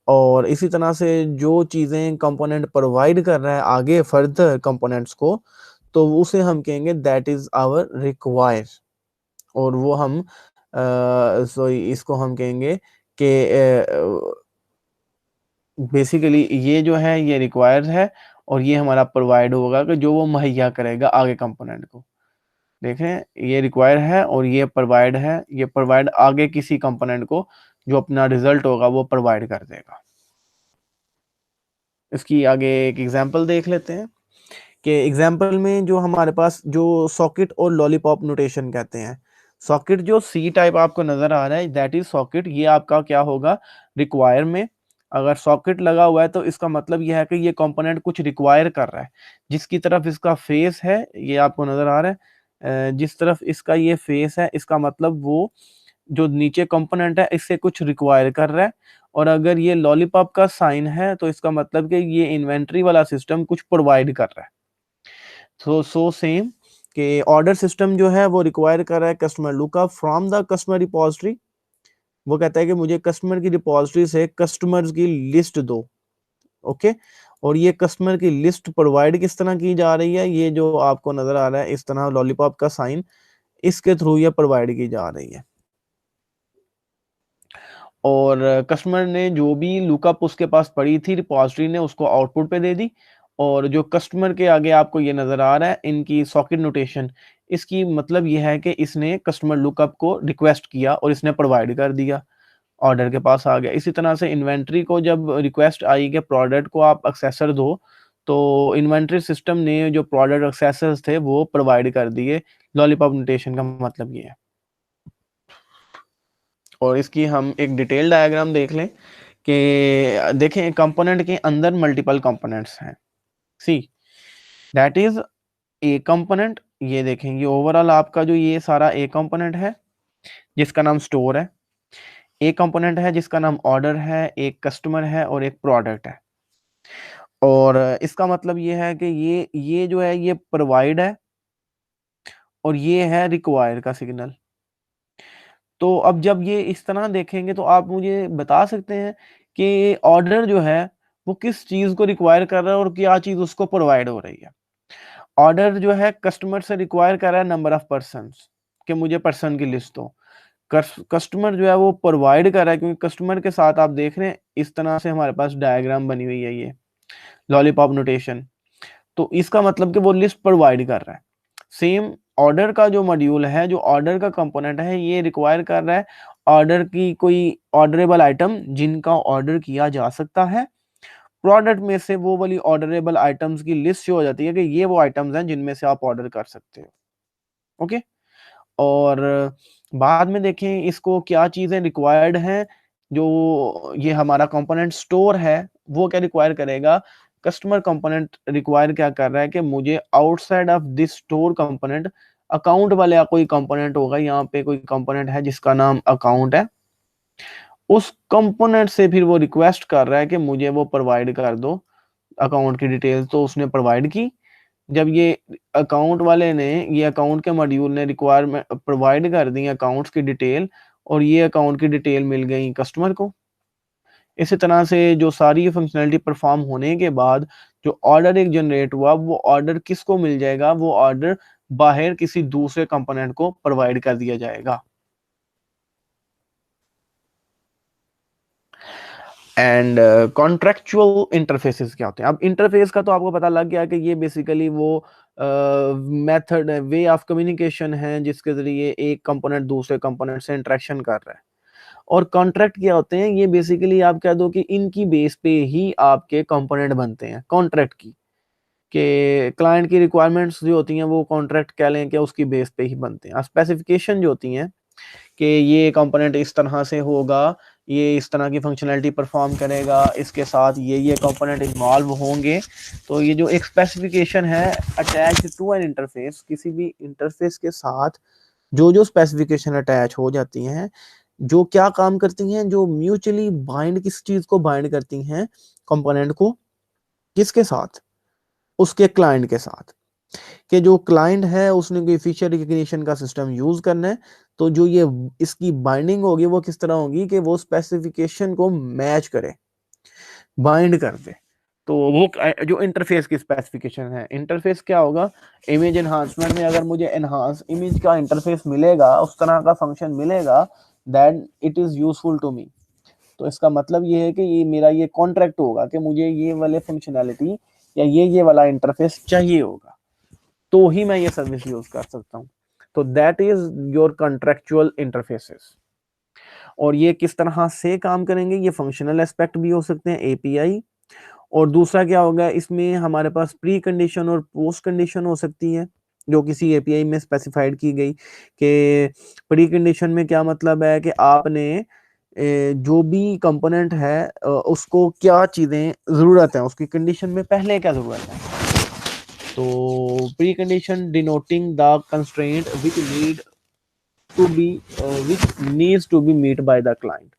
[SPEAKER 1] और इसी तरह से जो चीज़ें कंपोनेंट प्रोवाइड कर रहा है आगे फर्दर कंपोनेंट्स को, तो उसे हम कहेंगे दैट इज आवर रिक्वायर। और वो हम सॉरी इसको हम कहेंगे कि बेसिकली ये जो है ये रिक्वायर्ड है और ये हमारा प्रोवाइड होगा कि जो वो मुहैया करेगा आगे कंपोनेंट को। देखें ये रिक्वायर है और ये प्रोवाइड है, ये प्रोवाइड आगे किसी कंपोनेंट को जो अपना रिजल्ट होगा वो प्रोवाइड कर देगा। इसकी आगे एक एग्जांपल देख लेते हैं कि एग्जांपल में जो हमारे पास जो सॉकेट और लॉलीपॉप नोटेशन कहते हैं, सॉकेट जो सी टाइप आपको नजर आ रहा है दैट इज सॉकेट, ये आपका क्या होगा रिक्वायर में। अगर सॉकेट लगा हुआ है तो इसका मतलब यह है कि ये कंपोनेंट कुछ रिक्वायर कर रहा है, जिसकी तरफ इसका फेस है ये आपको नजर आ रहा है, जिस तरफ इसका ये फेस है इसका मतलब वो जो नीचे कंपोनेंट है इससे कुछ रिक्वायर कर रहा है और अगर ये लॉलीपॉप का साइन है तो इसका मतलब कि ये इन्वेंट्री वाला सिस्टम कुछ प्रोवाइड कर रहा है। सो सेम कि ऑर्डर सिस्टम जो है वो रिक्वायर कर रहा है customer lookup from the customer repository. वो कहता है कि मुझे कस्टमर की रिपोजिटरी से कस्टमर्स की लिस्ट दो। ओके, और ये कस्टमर की लिस्ट प्रोवाइड किस तरह की जा रही है, ये जो आपको नजर आ रहा है इस तरह लॉलीपॉप का साइन, इसके थ्रू ये प्रोवाइड की जा रही है। और कस्टमर ने जो भी लुकअप उसके पास पड़ी थी रिपोजिटरी ने उसको आउटपुट पे दे दी। और जो कस्टमर के आगे आपको ये नजर आ रहा है इनकी सॉकेट नोटेशन, इसकी मतलब ये है कि इसने कस्टमर लुकअप को रिक्वेस्ट किया और इसने प्रोवाइड कर दिया, ऑर्डर के पास आ गया। इसी तरह से इन्वेंट्री को जब रिक्वेस्ट आई कि प्रोडक्ट को आप एक्सेसर दो, तो इन्वेंट्री सिस्टम ने जो प्रोडक्ट एक्सेसर्स थे वो प्रोवाइड कर दिए। लॉलीपॉप नोटेशन का मतलब ये है। और इसकी हम एक डिटेल डायग्राम देख लें कि देखें कंपोनेंट के अंदर मल्टीपल कंपोनेंट्स हैं। See that is a component, ये देखें ये ओवरऑल आपका जो ये सारा ए कंपोनेंट है जिसका नाम स्टोर है, एक कंपोनेंट है जिसका नाम ऑर्डर है, एक कस्टमर है और एक प्रोडक्ट है। और इसका मतलब ये है कि ये जो है ये प्रोवाइड है और ये है रिक्वायर का सिग्नल। तो अब जब ये इस तरह देखेंगे तो आप मुझे बता सकते हैं कि ऑर्डर जो है वो किस चीज को रिक्वायर कर रहा है और क्या चीज उसको प्रोवाइड हो रही है। ऑर्डर जो है कस्टमर से रिक्वायर कर रहा है नंबर ऑफ पर्सन्स, कि मुझे पर्सन की लिस्ट दो। कस्टमर जो है वो प्रोवाइड कर रहा है, क्योंकि कस्टमर के साथ आप देख रहे हैं इस तरह से हमारे पास डायग्राम बनी हुई है, ये लॉलीपॉप नोटेशन। तो इसका मतलब कि वो लिस्ट प्रोवाइड कर रहा है। सेम ऑर्डर का जो मॉड्यूल है, जो ऑर्डर का कंपोनेंट है, ये रिक्वायर कर रहा है ऑर्डर की कोई ऑर्डरेबल आइटम जिनका ऑर्डर किया जा सकता है। प्रोडक्ट में से वो वाली ऑर्डरेबल आइटम्स की लिस्ट शो हो जाती है कि ये वो आइटम्स हैं जिनमें से आप ऑर्डर कर सकते हो। ओके, और बाद में देखें इसको क्या चीजें रिक्वायर्ड हैं। जो ये हमारा कंपोनेंट स्टोर है वो क्या रिक्वायर करेगा, कस्टमर कंपोनेंट रिक्वायर क्या कर रहा है कि मुझे outside of this store component account वाला कोई कंपोनेंट होगा, यहाँ पे कोई कंपोनेंट है जिसका नाम अकाउंट है, उस कंपोनेंट से फिर वो रिक्वेस्ट कर रहा है कि मुझे वो प्रोवाइड कर दो अकाउंट की डिटेल। तो उसने प्रोवाइड की। जब ये अकाउंट वाले ने, ये अकाउंट के मॉड्यूल ने रिक्वायरमेंट प्रोवाइड कर दी अकाउंट्स की डिटेल, और ये अकाउंट की डिटेल मिल गई कस्टमर को। इसी तरह से जो सारी फंक्शनैलिटी परफॉर्म होने के बाद जो ऑर्डर एक जनरेट हुआ, वो ऑर्डर किसको मिल जाएगा, वो ऑर्डर बाहर किसी दूसरे कंपोनेंट को प्रोवाइड कर दिया जाएगा। एंड कॉन्ट्रेक्चुअल इंटरफेसेस क्या होते हैं। अब इंटरफेस का तो आपको पता लग गया कि ये बेसिकली वो मेथड वे ऑफ कम्युनिकेशन है जिसके जरिए एक कंपोनेंट दूसरे कंपोनेंट से इंटरेक्शन कर रहा है। और कॉन्ट्रैक्ट क्या होते हैं, ये बेसिकली आप कह दो कि इनकी बेस पे ही आपके कंपोनेंट बनते हैं कॉन्ट्रैक्ट की, कि क्लाइंट की रिक्वायरमेंट्स जो होती हैं वो कॉन्ट्रैक्ट कह लें कि उसकी बेस पे ही बनते हैं। स्पेसिफिकेशन जो होती हैं कि ये कंपोनेंट इस तरह से होगा, ये इस तरह की फंक्शनैलिटी परफॉर्म करेगा, इसके साथ ये कंपोनेंट इन्वॉल्व होंगे। तो ये जो एक स्पेसिफिकेशन है अटैच टू एन इंटरफेस, किसी भी इंटरफेस के साथ जो जो स्पेसिफिकेशन अटैच हो जाती हैं, जो क्या काम करती हैं, जो म्यूचुअली बाइंड किस चीज को बाइंड करती हैं, कंपोनेंट को किसके साथ, उसके क्लाइंट के साथ। कि जो क्लाइंट है उसने कोई फीचर रिकग्निशन का सिस्टम यूज करना है, तो जो ये इसकी बाइंडिंग होगी वो किस तरह होगी कि वो स्पेसिफिकेशन को मैच करे, बाइंड कर दे। तो वो जो इंटरफेस की स्पेसिफिकेशन है, इंटरफेस क्या होगा, इमेज एनहांसमेंट में अगर मुझे एनहांस इमेज का इंटरफेस मिलेगा, उस तरह का फंक्शन मिलेगा, that it is useful to me. तो इसका मतलब ये है कि ये मेरा ये कॉन्ट्रैक्ट होगा कि मुझे ये वाले फंक्शनैलिटी या ये वाला इंटरफेस चाहिए होगा, तो ही मैं ये सर्विस यूज कर सकता हूँ। तो that is your contractual interfaces. और ये किस तरह से काम करेंगे, ये फंक्शनल एस्पेक्ट भी हो सकते हैं, एपीआई। और दूसरा क्या होगा, इसमें हमारे पास प्री कंडीशन और पोस्ट कंडीशन हो सकती है जो किसी एपीआई में स्पेसिफाइड की गई। कि प्री कंडीशन में क्या मतलब है कि आपने जो भी कंपोनेंट है उसको क्या चीजें जरूरत है, उसकी कंडीशन में पहले क्या जरूरत है। तो pre condition denoting the constraint which need to be which needs to be met by the client।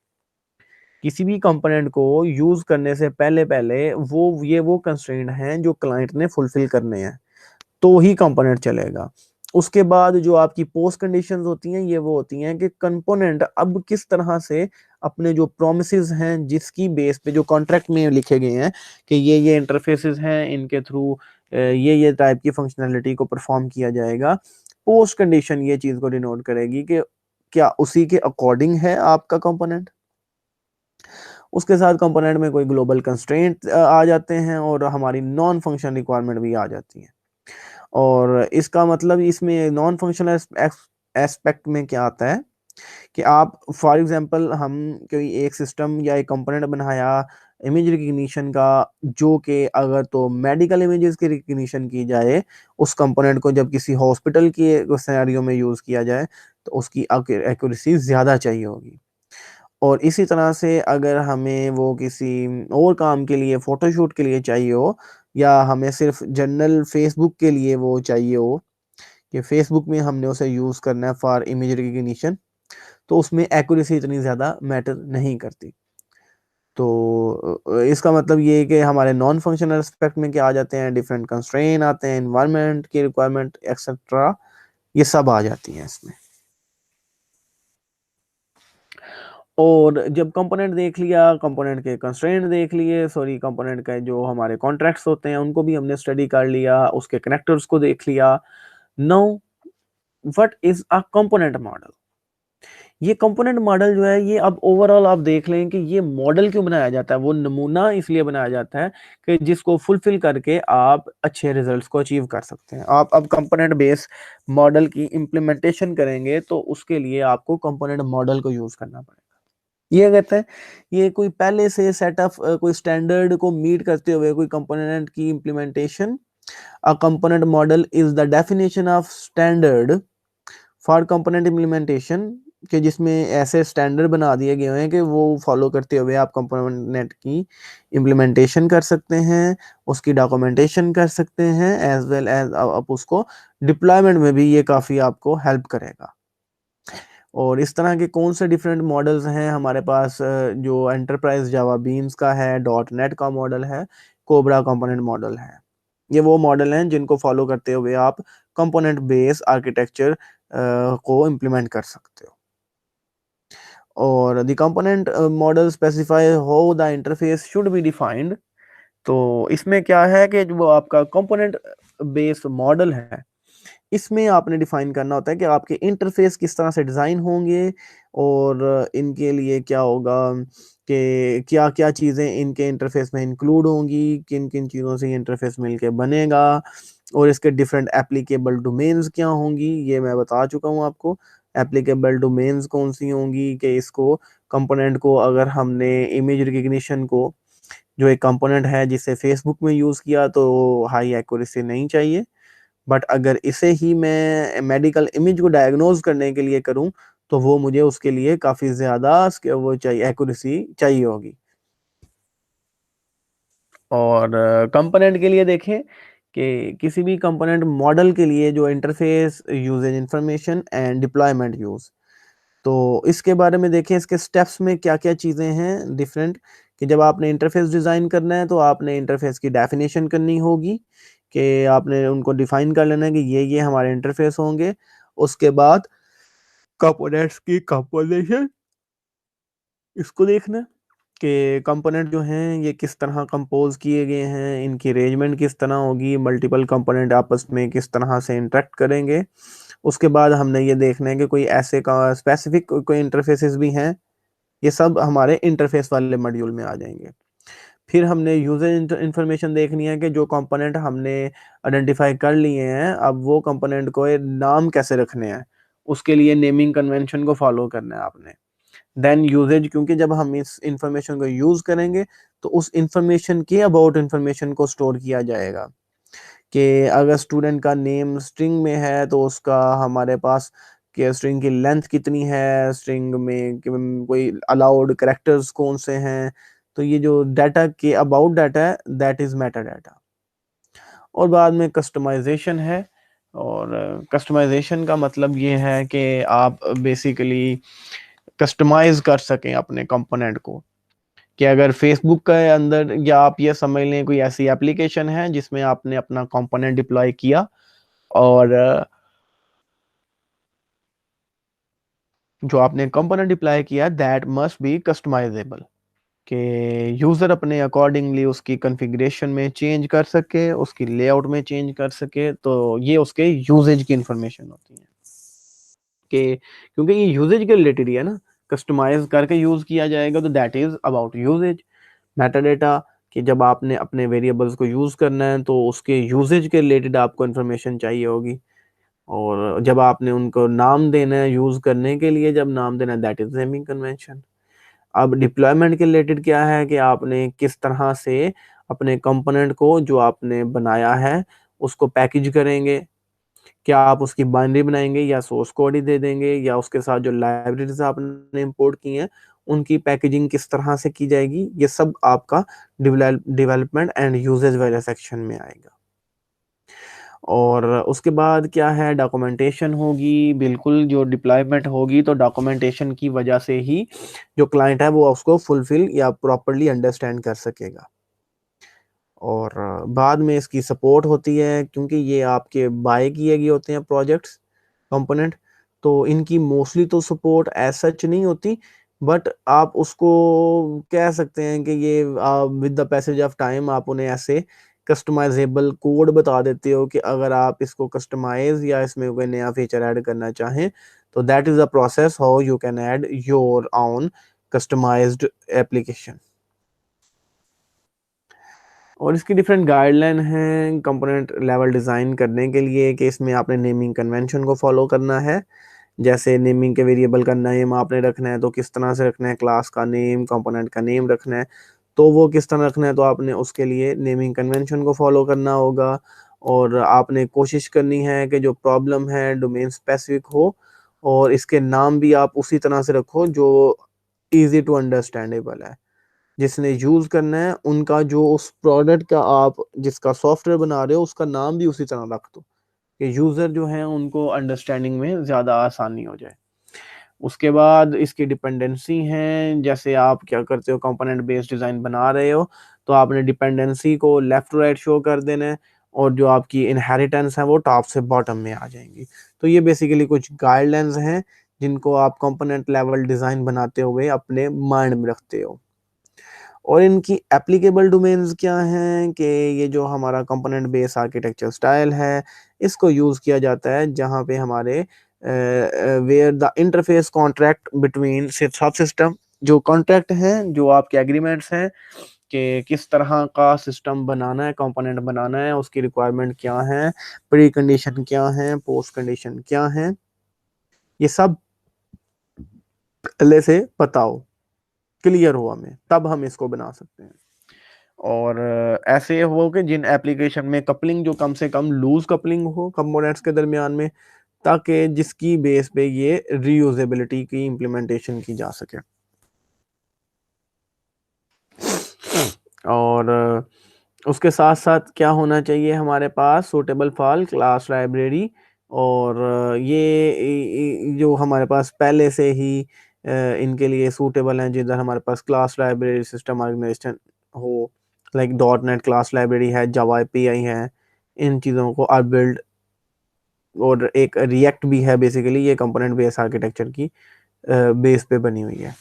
[SPEAKER 1] किसी भी कंपोनेंट को यूज करने से पहले पहले वो कंस्ट्रेंट हैं जो क्लाइंट ने फुलफिल करने हैं, तो ही कंपोनेंट चलेगा। उसके बाद जो आपकी पोस्ट कंडीशंस होती हैं ये वो होती हैं कि कंपोनेंट अब किस तरह से अपने जो प्रोमिसेस हैं जिसकी बेस पे जो कॉन्ट्रैक्ट में लिखे गए हैं कि ये इंटरफेसेस हैं, इनके थ्रू ये टाइप की फंक्शनैलिटी को परफॉर्म किया जाएगा। पोस्ट कंडीशन ये चीज को डिनोट करेगी कि क्या उसी के अकॉर्डिंग है आपका कंपोनेंट। उसके साथ कंपोनेंट में कोई ग्लोबल कंस्ट्रेंट आ जाते हैं और हमारी नॉन फंक्शन रिक्वायरमेंट भी आ जाती है। और इसका मतलब इसमें नॉन फंक्शनल एस्पेक्ट में क्या आता है कि आप फॉर एग्जांपल हम कोई एक सिस्टम या एक कंपोनेंट बनाया इमेज रिकग्निशन का, जो कि अगर तो मेडिकल इमेजेस की रिकग्निशन की जाए, उस कंपोनेंट को जब किसी हॉस्पिटल के सिनेरियो में यूज किया जाए तो उसकी एक्यूरेसी ज़्यादा चाहिए होगी। और इसी तरह से अगर हमें वो किसी और काम के लिए फोटोशूट के लिए चाहिए हो, या हमें सिर्फ जनरल फेसबुक के लिए वो चाहिए हो कि फेसबुक में हमने उसे यूज़ करना है फॉर इमेज रिकग्निशन, तो उसमें एक्यूरेसी इतनी ज़्यादा मैटर नहीं करती। तो इसका मतलब ये है कि हमारे नॉन फंक्शनल एस्पेक्ट में क्या आ जाते हैं, डिफरेंट कंस्ट्रेन आते हैं, एनवायरनमेंट की रिक्वायरमेंट एक्सेट्रा, ये सब आ जाती हैं इसमें। और जब कंपोनेंट देख लिया, कंपोनेंट के कंस्ट्रेंट देख लिए, सॉरी कंपोनेंट के जो हमारे कॉन्ट्रैक्ट्स होते हैं उनको भी हमने स्टडी कर लिया, उसके कनेक्टर्स को देख लिया। Now what is a component model? ये कंपोनेंट मॉडल जो है ये अब ओवरऑल आप देख लें कि ये मॉडल क्यों बनाया जाता है। वो नमूना इसलिए बनाया जाता है कि जिसको फुलफिल करके आप अच्छे रिजल्ट्स को अचीव कर सकते हैं। आप अब कंपोनेंट बेस मॉडल की इम्प्लीमेंटेशन करेंगे तो उसके लिए आपको कंपोनेंट मॉडल को यूज करना पड़ेगा। ये कहते हैं ये कोई पहले से सेटअप कोई स्टैंडर्ड को मीट करते हुए कोई कंपोनेंट की implementation. A component model is the definition of standard for component implementation, कि जिसमें ऐसे स्टैंडर्ड बना दिए गए हैं कि वो फॉलो करते हुए आप कंपोनेंट की इम्प्लीमेंटेशन कर सकते हैं, उसकी डॉक्यूमेंटेशन कर सकते हैं, एज वेल एज आप उसको डिप्लॉयमेंट में भी ये काफ़ी आपको हेल्प करेगा। और इस तरह के कौन से डिफरेंट मॉडल्स हैं हमारे पास, जो एंटरप्राइज जावा बीन्स का है, डॉट नेट का मॉडल है, कोबरा कंपोनेंट मॉडल है। ये वो मॉडल हैं जिनको फॉलो करते हुए आप कंपोनेंट बेस आर्किटेक्चर को इम्प्लीमेंट कर सकते हो। और the component model specify how the interface should be defined. तो इसमें क्या है कि जो आपका कंपोनेंट बेस मॉडल है, इसमें आपने डिफाइन करना होता है कि आपके इंटरफेस किस तरह से डिज़ाइन होंगे, और इनके लिए क्या होगा कि क्या क्या चीज़ें इनके इंटरफेस में इंक्लूड होंगी, किन किन चीज़ों से ये इंटरफेस मिलके बनेगा, और इसके डिफरेंट एप्लीकेबल डोमेन्स क्या होंगी, ये मैं बता चुका हूँ आपको। एप्लीकेबल डोमेन्स कौन सी होंगी कि इसको कंपोनेंट को अगर हमने इमेज रिकग्निशन को, जो एक कंपोनेंट है जिसे फेसबुक में यूज़ किया तो हाई एक्यूरेसी नहीं चाहिए, बट अगर इसे ही मैं मेडिकल इमेज को डायग्नोज करने के लिए करूं तो वो मुझे उसके लिए काफ़ी ज़्यादा वो चाहिए, एक्यूरेसी चाहिए होगी। और कंपोनेंट के लिए देखें कि किसी भी कंपोनेंट मॉडल के लिए जो interface usages information and deployment use, तो इसके बारे में देखें इसके स्टेप्स में क्या क्या चीज़ें हैं डिफरेंट। कि जब आपने इंटरफेस डिज़ाइन करना है तो आपने इंटरफेस की डेफिनेशन करनी होगी, कि आपने उनको डिफाइन कर लेना है कि ये हमारे इंटरफेस होंगे। उसके बाद कंपोनेंट्स की कंपोजिशन, इसको देखना है कि कंपोनेंट जो हैं ये किस तरह कंपोज किए गए हैं, इनकी अरेंजमेंट किस तरह होगी, मल्टीपल कंपोनेंट आपस में किस तरह से इंटरेक्ट करेंगे। उसके बाद हमने ये देखना है कि कोई ऐसे का स्पेसिफिक कोई इंटरफेसेस भी हैं, ये सब हमारे इंटरफेस वाले मॉड्यूल में आ जाएंगे। फिर हमने यूजर इंफॉर्मेशन देखनी है कि जो कंपोनेंट हमने आइडेंटिफाई कर लिए हैं, अब वो कंपोनेंट को नाम कैसे रखने हैं, उसके लिए नेमिंग कन्वेंशन को फॉलो करना है आपने। देन यूजेज, क्योंकि जब हम इस इंफॉर्मेशन को यूज करेंगे तो उस इंफॉर्मेशन के अबाउट इंफॉर्मेशन को स्टोर किया जाएगा। कि अगर स्टूडेंट का नेम स्ट्रिंग में है तो उसका हमारे पास कि स्ट्रिंग की लेंथ कितनी है, स्ट्रिंग में कोई अलाउड कैरेक्टर्स कौन से हैं। तो ये जो डाटा के अबाउट डाटा है दैट इज मेटा डाटा। और बाद में कस्टमाइजेशन है। और कस्टमाइजेशन का मतलब ये है कि आप बेसिकली कस्टमाइज कर सकें अपने कंपोनेंट को। कि अगर फेसबुक के अंदर, या आप ये समझ लें कोई ऐसी एप्लीकेशन है जिसमें आपने अपना कंपोनेंट डिप्लॉय किया, और जो आपने कंपोनेंट डिप्लॉय किया दैट मस्ट बी कस्टमाइजेबल, कि यूजर अपने अकॉर्डिंगली उसकी कॉन्फ़िगरेशन में चेंज कर सके, उसकी लेआउट में चेंज कर सके। तो ये उसके यूजेज की इंफॉर्मेशन होती है, कि क्योंकि ये यूजेज के रिलेटेड ही है ना, कस्टमाइज करके यूज किया जाएगा, तो that is about usages. Metadata, कि जब आपने अपने वेरिएबल्स को यूज करना है तो उसके यूजेज के रिलेटेड आपको इन्फॉर्मेशन चाहिए होगी। और जब आपने उनको नाम देना है यूज करने के लिए, जब नाम देना है, दैट इज नेमिंग कन्वेंशन। अब डिप्लॉयमेंट के रिलेटेड क्या है, कि आपने किस तरह से अपने कंपोनेंट को जो आपने बनाया है उसको पैकेज करेंगे। क्या आप उसकी बाइनरी बनाएंगे, या सोर्स कोड ही दे देंगे, या उसके साथ जो लाइब्रेरीज आपने इंपोर्ट की हैं उनकी पैकेजिंग किस तरह से की जाएगी, ये सब आपका डेवलपमेंट एंड यूजेज वाले सेक्शन में आएगा। और उसके बाद क्या है, डॉक्यूमेंटेशन होगी। बिल्कुल, जो डिप्लॉयमेंट होगी तो डॉक्यूमेंटेशन की वजह से ही जो क्लाइंट है वो उसको फुलफिल या प्रॉपरली अंडरस्टैंड कर सकेगा। और बाद में इसकी सपोर्ट होती है, क्योंकि ये आपके बाय किए गए होते हैं प्रोजेक्ट्स, कंपोनेंट, तो इनकी मोस्टली तो सपोर्ट एज सच नहीं होती, बट आप उसको कह सकते हैं कि ये with the passage of time आप उन्हें ऐसे कस्टमाइजेबल कोड बता देते हो कि अगर आप इसको कस्टमाइज या इसमें कोई नया फीचर ऐड करना चाहें, तो that is the process how you can add your own customised application. और इसकी डिफरेंट गाइडलाइन हैं कंपोनेंट लेवल डिज़ाइन करने के लिए, कि इसमें आपने नेमिंग कन्वेंशन को फॉलो करना है। जैसे नेमिंग के वेरिएबल का नेम आपने रखना है तो किस तरह से रखना है, क्लास का नेम, कंपोनेंट का नेम रखना है तो वो किस तरह रखना है, तो आपने उसके लिए नेमिंग कन्वेंशन को फॉलो करना होगा। और आपने कोशिश करनी है कि जो प्रॉब्लम है डोमेन स्पेसिफिक हो, और इसके नाम भी आप उसी तरह से रखो जो ईजी टू अंडरस्टैंडेबल है। जिसने यूज करना है उनका, जो उस प्रोडक्ट का आप जिसका सॉफ्टवेयर बना रहे हो उसका नाम भी उसी तरह रख दो, कि यूजर जो है उनको अंडरस्टैंडिंग में ज्यादा आसानी हो जाए। उसके बाद इसकी डिपेंडेंसी है, जैसे आप क्या करते हो, कंपोनेंट बेस्ड डिजाइन बना रहे हो तो आपने डिपेंडेंसी को लेफ्ट टू राइट शो कर देना है, और जो आपकी इनहेरिटेंस है वो टॉप से बॉटम में आ जाएंगी। तो ये बेसिकली कुछ गाइडलाइंस हैं जिनको आप कंपोनेंट लेवल डिजाइन बनाते हुए अपने माइंड में रखते हो। और इनकी एप्लीकेबल डोमेन्स क्या हैं, कि ये जो हमारा कंपोनेंट बेस आर्किटेक्चर स्टाइल है इसको यूज़ किया जाता है जहाँ पे हमारे where the interface contract between sub system, जो कॉन्ट्रैक्ट हैं, जो आपके एग्रीमेंट्स हैं कि किस तरह का सिस्टम बनाना है, कंपोनेंट बनाना है, उसकी रिक्वायरमेंट क्या है, प्री कंडीशन क्या है, पोस्ट कंडीशन क्या है, ये सब पहले से पता हो, क्लियर हो हमें, तब हम इसको बना सकते हैं। और ऐसे हो कि जिन एप्लीकेशन में कपलिंग जो कम से कम लूज कपलिंग हो कंपोनेंट्स के दरमियान में, ताकि जिसकी बेस पे ये रीयूजेबिलिटी की इम्प्लीमेंटेशन की जा सके। और उसके साथ साथ क्या होना चाहिए हमारे पास, सूटेबल फॉर क्लास लाइब्रेरी। और जो हमारे पास पहले से ही इनके लिए सूटेबल हैं, जिधर हमारे पास क्लास लाइब्रेरी सिस्टम ऑर्गेनाइजेशन हो, like dot net class library है, जावा एपीआई है, इन चीज़ों को आप बिल्ड, और एक रिएक्ट भी है, बेसिकली ये कंपोनेंट बेस आर्किटेक्चर की बेस पे बनी हुई है।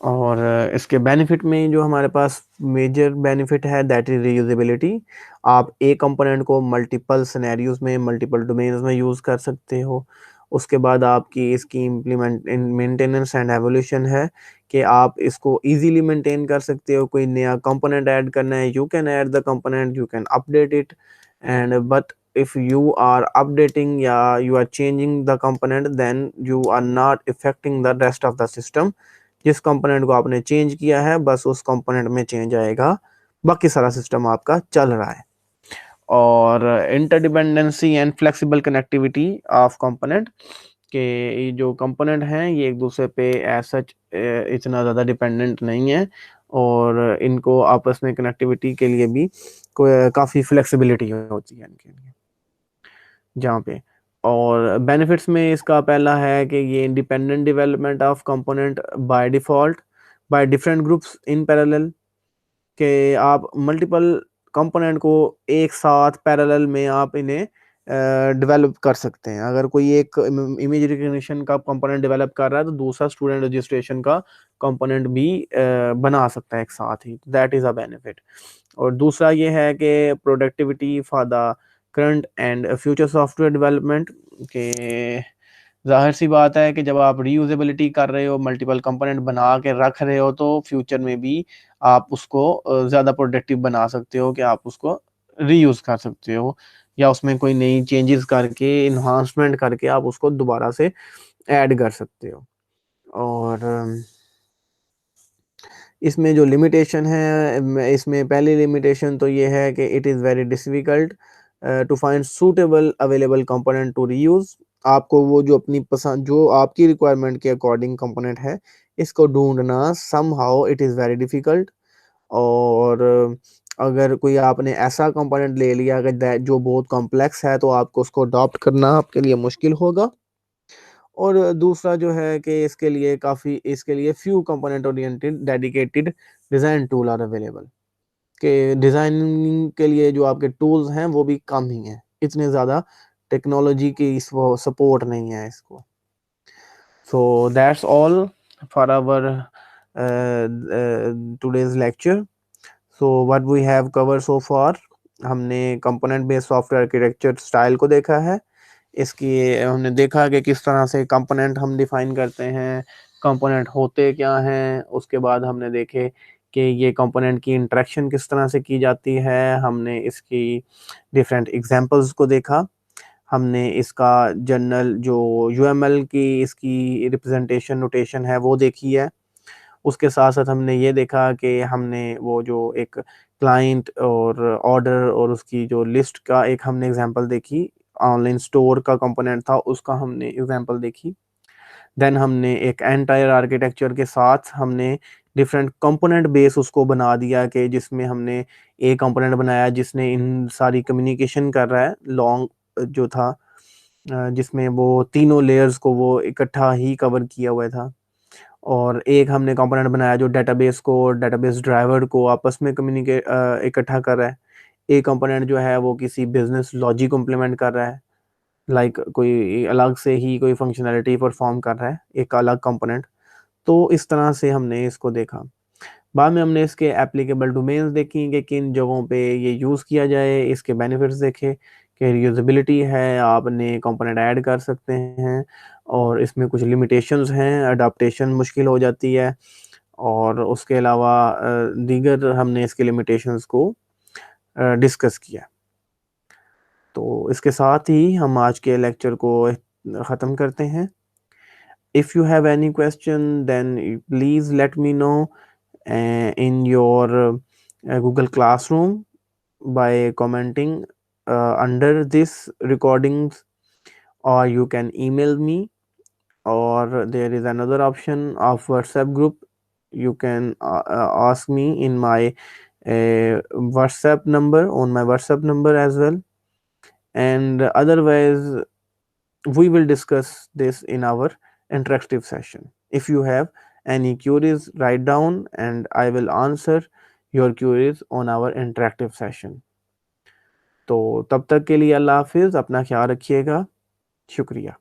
[SPEAKER 1] और इसके बेनिफिट में जो हमारे पास मेजर बेनिफिट है दैट इज रीयूजेबिलिटी। आप एक कंपोनेंट को मल्टीपल सिनेरियोज में, मल्टीपल डोमेन्स में यूज़ कर सकते हो। उसके बाद आपकी इसकी इम्प्लीमेंट मेंटेनेंस एंड एवोल्यूशन है, कि आप इसको इजीली मेंटेन कर सकते हो। कोई नया कंपोनेंट ऐड करना है, you can add the component, you can update it, and but if you are updating या you are changing the component then you are not affecting the rest of the system। जिस component को आपने change किया है बस उस component में change आएगा, बाकी सारा सिस्टम आपका चल रहा है। और interdependency and flexible connectivity of component, के ये जो कंपोनेंट हैं ये एक दूसरे पे एज सच इतना ज़्यादा डिपेंडेंट नहीं है, और इनको आपस में कनेक्टिविटी के लिए भी काफ़ी फ्लेक्सिबिलिटी होती है इनके लिए, जहाँ पे। और बेनिफिट्स में इसका पहला है कि ये independent development of component by default, by different groups in parallel, कि आप मल्टीपल कंपोनेंट को एक साथ पैरेलल में आप इन्हें डेवलप कर सकते हैं। अगर कोई एक इमेज रिकग्निशन का कंपोनेंट डेवलप कर रहा है तो दूसरा स्टूडेंट रजिस्ट्रेशन का कंपोनेंट भी बना सकता है एक साथ ही। That is a benefit. और दूसरा ये है कि productivity for the current and future software development, के जाहिर सी बात है कि जब आप रीयूजेबिलिटी कर रहे हो, मल्टीपल कंपोनेंट बना के रख रहे हो, तो फ्यूचर में भी आप उसको ज़्यादा प्रोडक्टिव बना सकते हो, कि आप उसको रीयूज कर सकते हो, या उसमें कोई नई चेंजेस करके इन्हांसमेंट करके आप उसको दोबारा से ऐड कर सकते हो। और इसमें जो लिमिटेशन है, इसमें पहली लिमिटेशन तो ये है कि it is very difficult to find suitable available component to reuse. आपको वो जो अपनी पसंद, जो आपकी रिक्वायरमेंट के अकॉर्डिंग कंपोनेंट है, इसको ढूंढना somehow it is very difficult. और अगर कोई आपने ऐसा कंपोनेंट ले लिया अगर जो बहुत कॉम्प्लेक्स है, तो आपको उसको अडॉप्ट करना आपके लिए मुश्किल होगा। और दूसरा जो है कि इसके लिए few component oriented dedicated design tool are available, कि डिज़ाइनिंग के लिए जो आपके टूल्स हैं वो भी कम ही हैं, इतने ज़्यादा टेक्नोलॉजी की वो सपोर्ट नहीं है इसको। So that's all for our today's lecture. So what we have cover so far, हमने component based software architecture style को देखा है। इसकी हमने देखा कि किस तरह से कंपोनेंट हम डिफाइन करते हैं, कंपोनेंट होते क्या हैं। उसके बाद हमने देखे कि ये कंपोनेंट की इंटरेक्शन किस तरह से की जाती है। हमने इसकी डिफरेंट एग्जांपल्स को देखा। हमने इसका जनरल जो यूएमएल की इसकी रिप्रेजेंटेशन नोटेशन है वो देखी है। उसके साथ साथ हमने ये देखा कि हमने वो जो एक क्लाइंट और ऑर्डर और उसकी जो लिस्ट का एक हमने एग्जांपल देखी, ऑनलाइन स्टोर का कंपोनेंट था उसका हमने एग्जांपल देखी। देन हमने एक एंटायर आर्किटेक्चर के साथ हमने डिफरेंट कंपोनेंट बेस उसको बना दिया, कि जिसमें हमने एक कंपोनेंट बनाया जिसने इन सारी कम्युनिकेशन कर रहा है, लॉन्ग जो था, जिसमें वो तीनों लेयर्स को वो इकट्ठा ही कवर किया हुआ था। और एक हमने कंपोनेंट बनाया जो डेटाबेस को, डेटाबेस ड्राइवर को आपस में इकट्ठा कर रहा है। एक कंपोनेंट जो है वो किसी बिजनेस लॉजिक को इम्प्लीमेंट कर रहा है, लाइक कोई अलग से ही कोई फंक्शनैलिटी परफॉर्म कर रहा है एक अलग कंपोनेंट। तो इस तरह से हमने इसको देखा। बाद में हमने इसके एप्लीकेबल डोमेन्स देखी कि किन जगहों पे ये यूज़ किया जाए, इसके बेनिफिट्स देखे कि रीयूजेबिलिटी है, आपने कंपोनेंट ऐड कर सकते हैं, और इसमें कुछ लिमिटेशंस हैं, अडॉप्टेशन मुश्किल हो जाती है। और उसके अलावा दीगर हमने इसके लिमिटेशंस को डिस्कस किया। तो इसके साथ ही हम आज के लेक्चर को ख़त्म करते हैं। If you have any question then please let me know in your Google Classroom by commenting under this recordings, or you can email me, or there is another option of WhatsApp group. You can ask me in my WhatsApp number, on my WhatsApp number as well. And otherwise we will discuss this in our interactive session. If you have any queries, write down and I will answer your queries on our interactive session. तो तब तक के लिए अल्लाह हाफिज़, अपना ख्याल रखिएगा। शुक्रिया।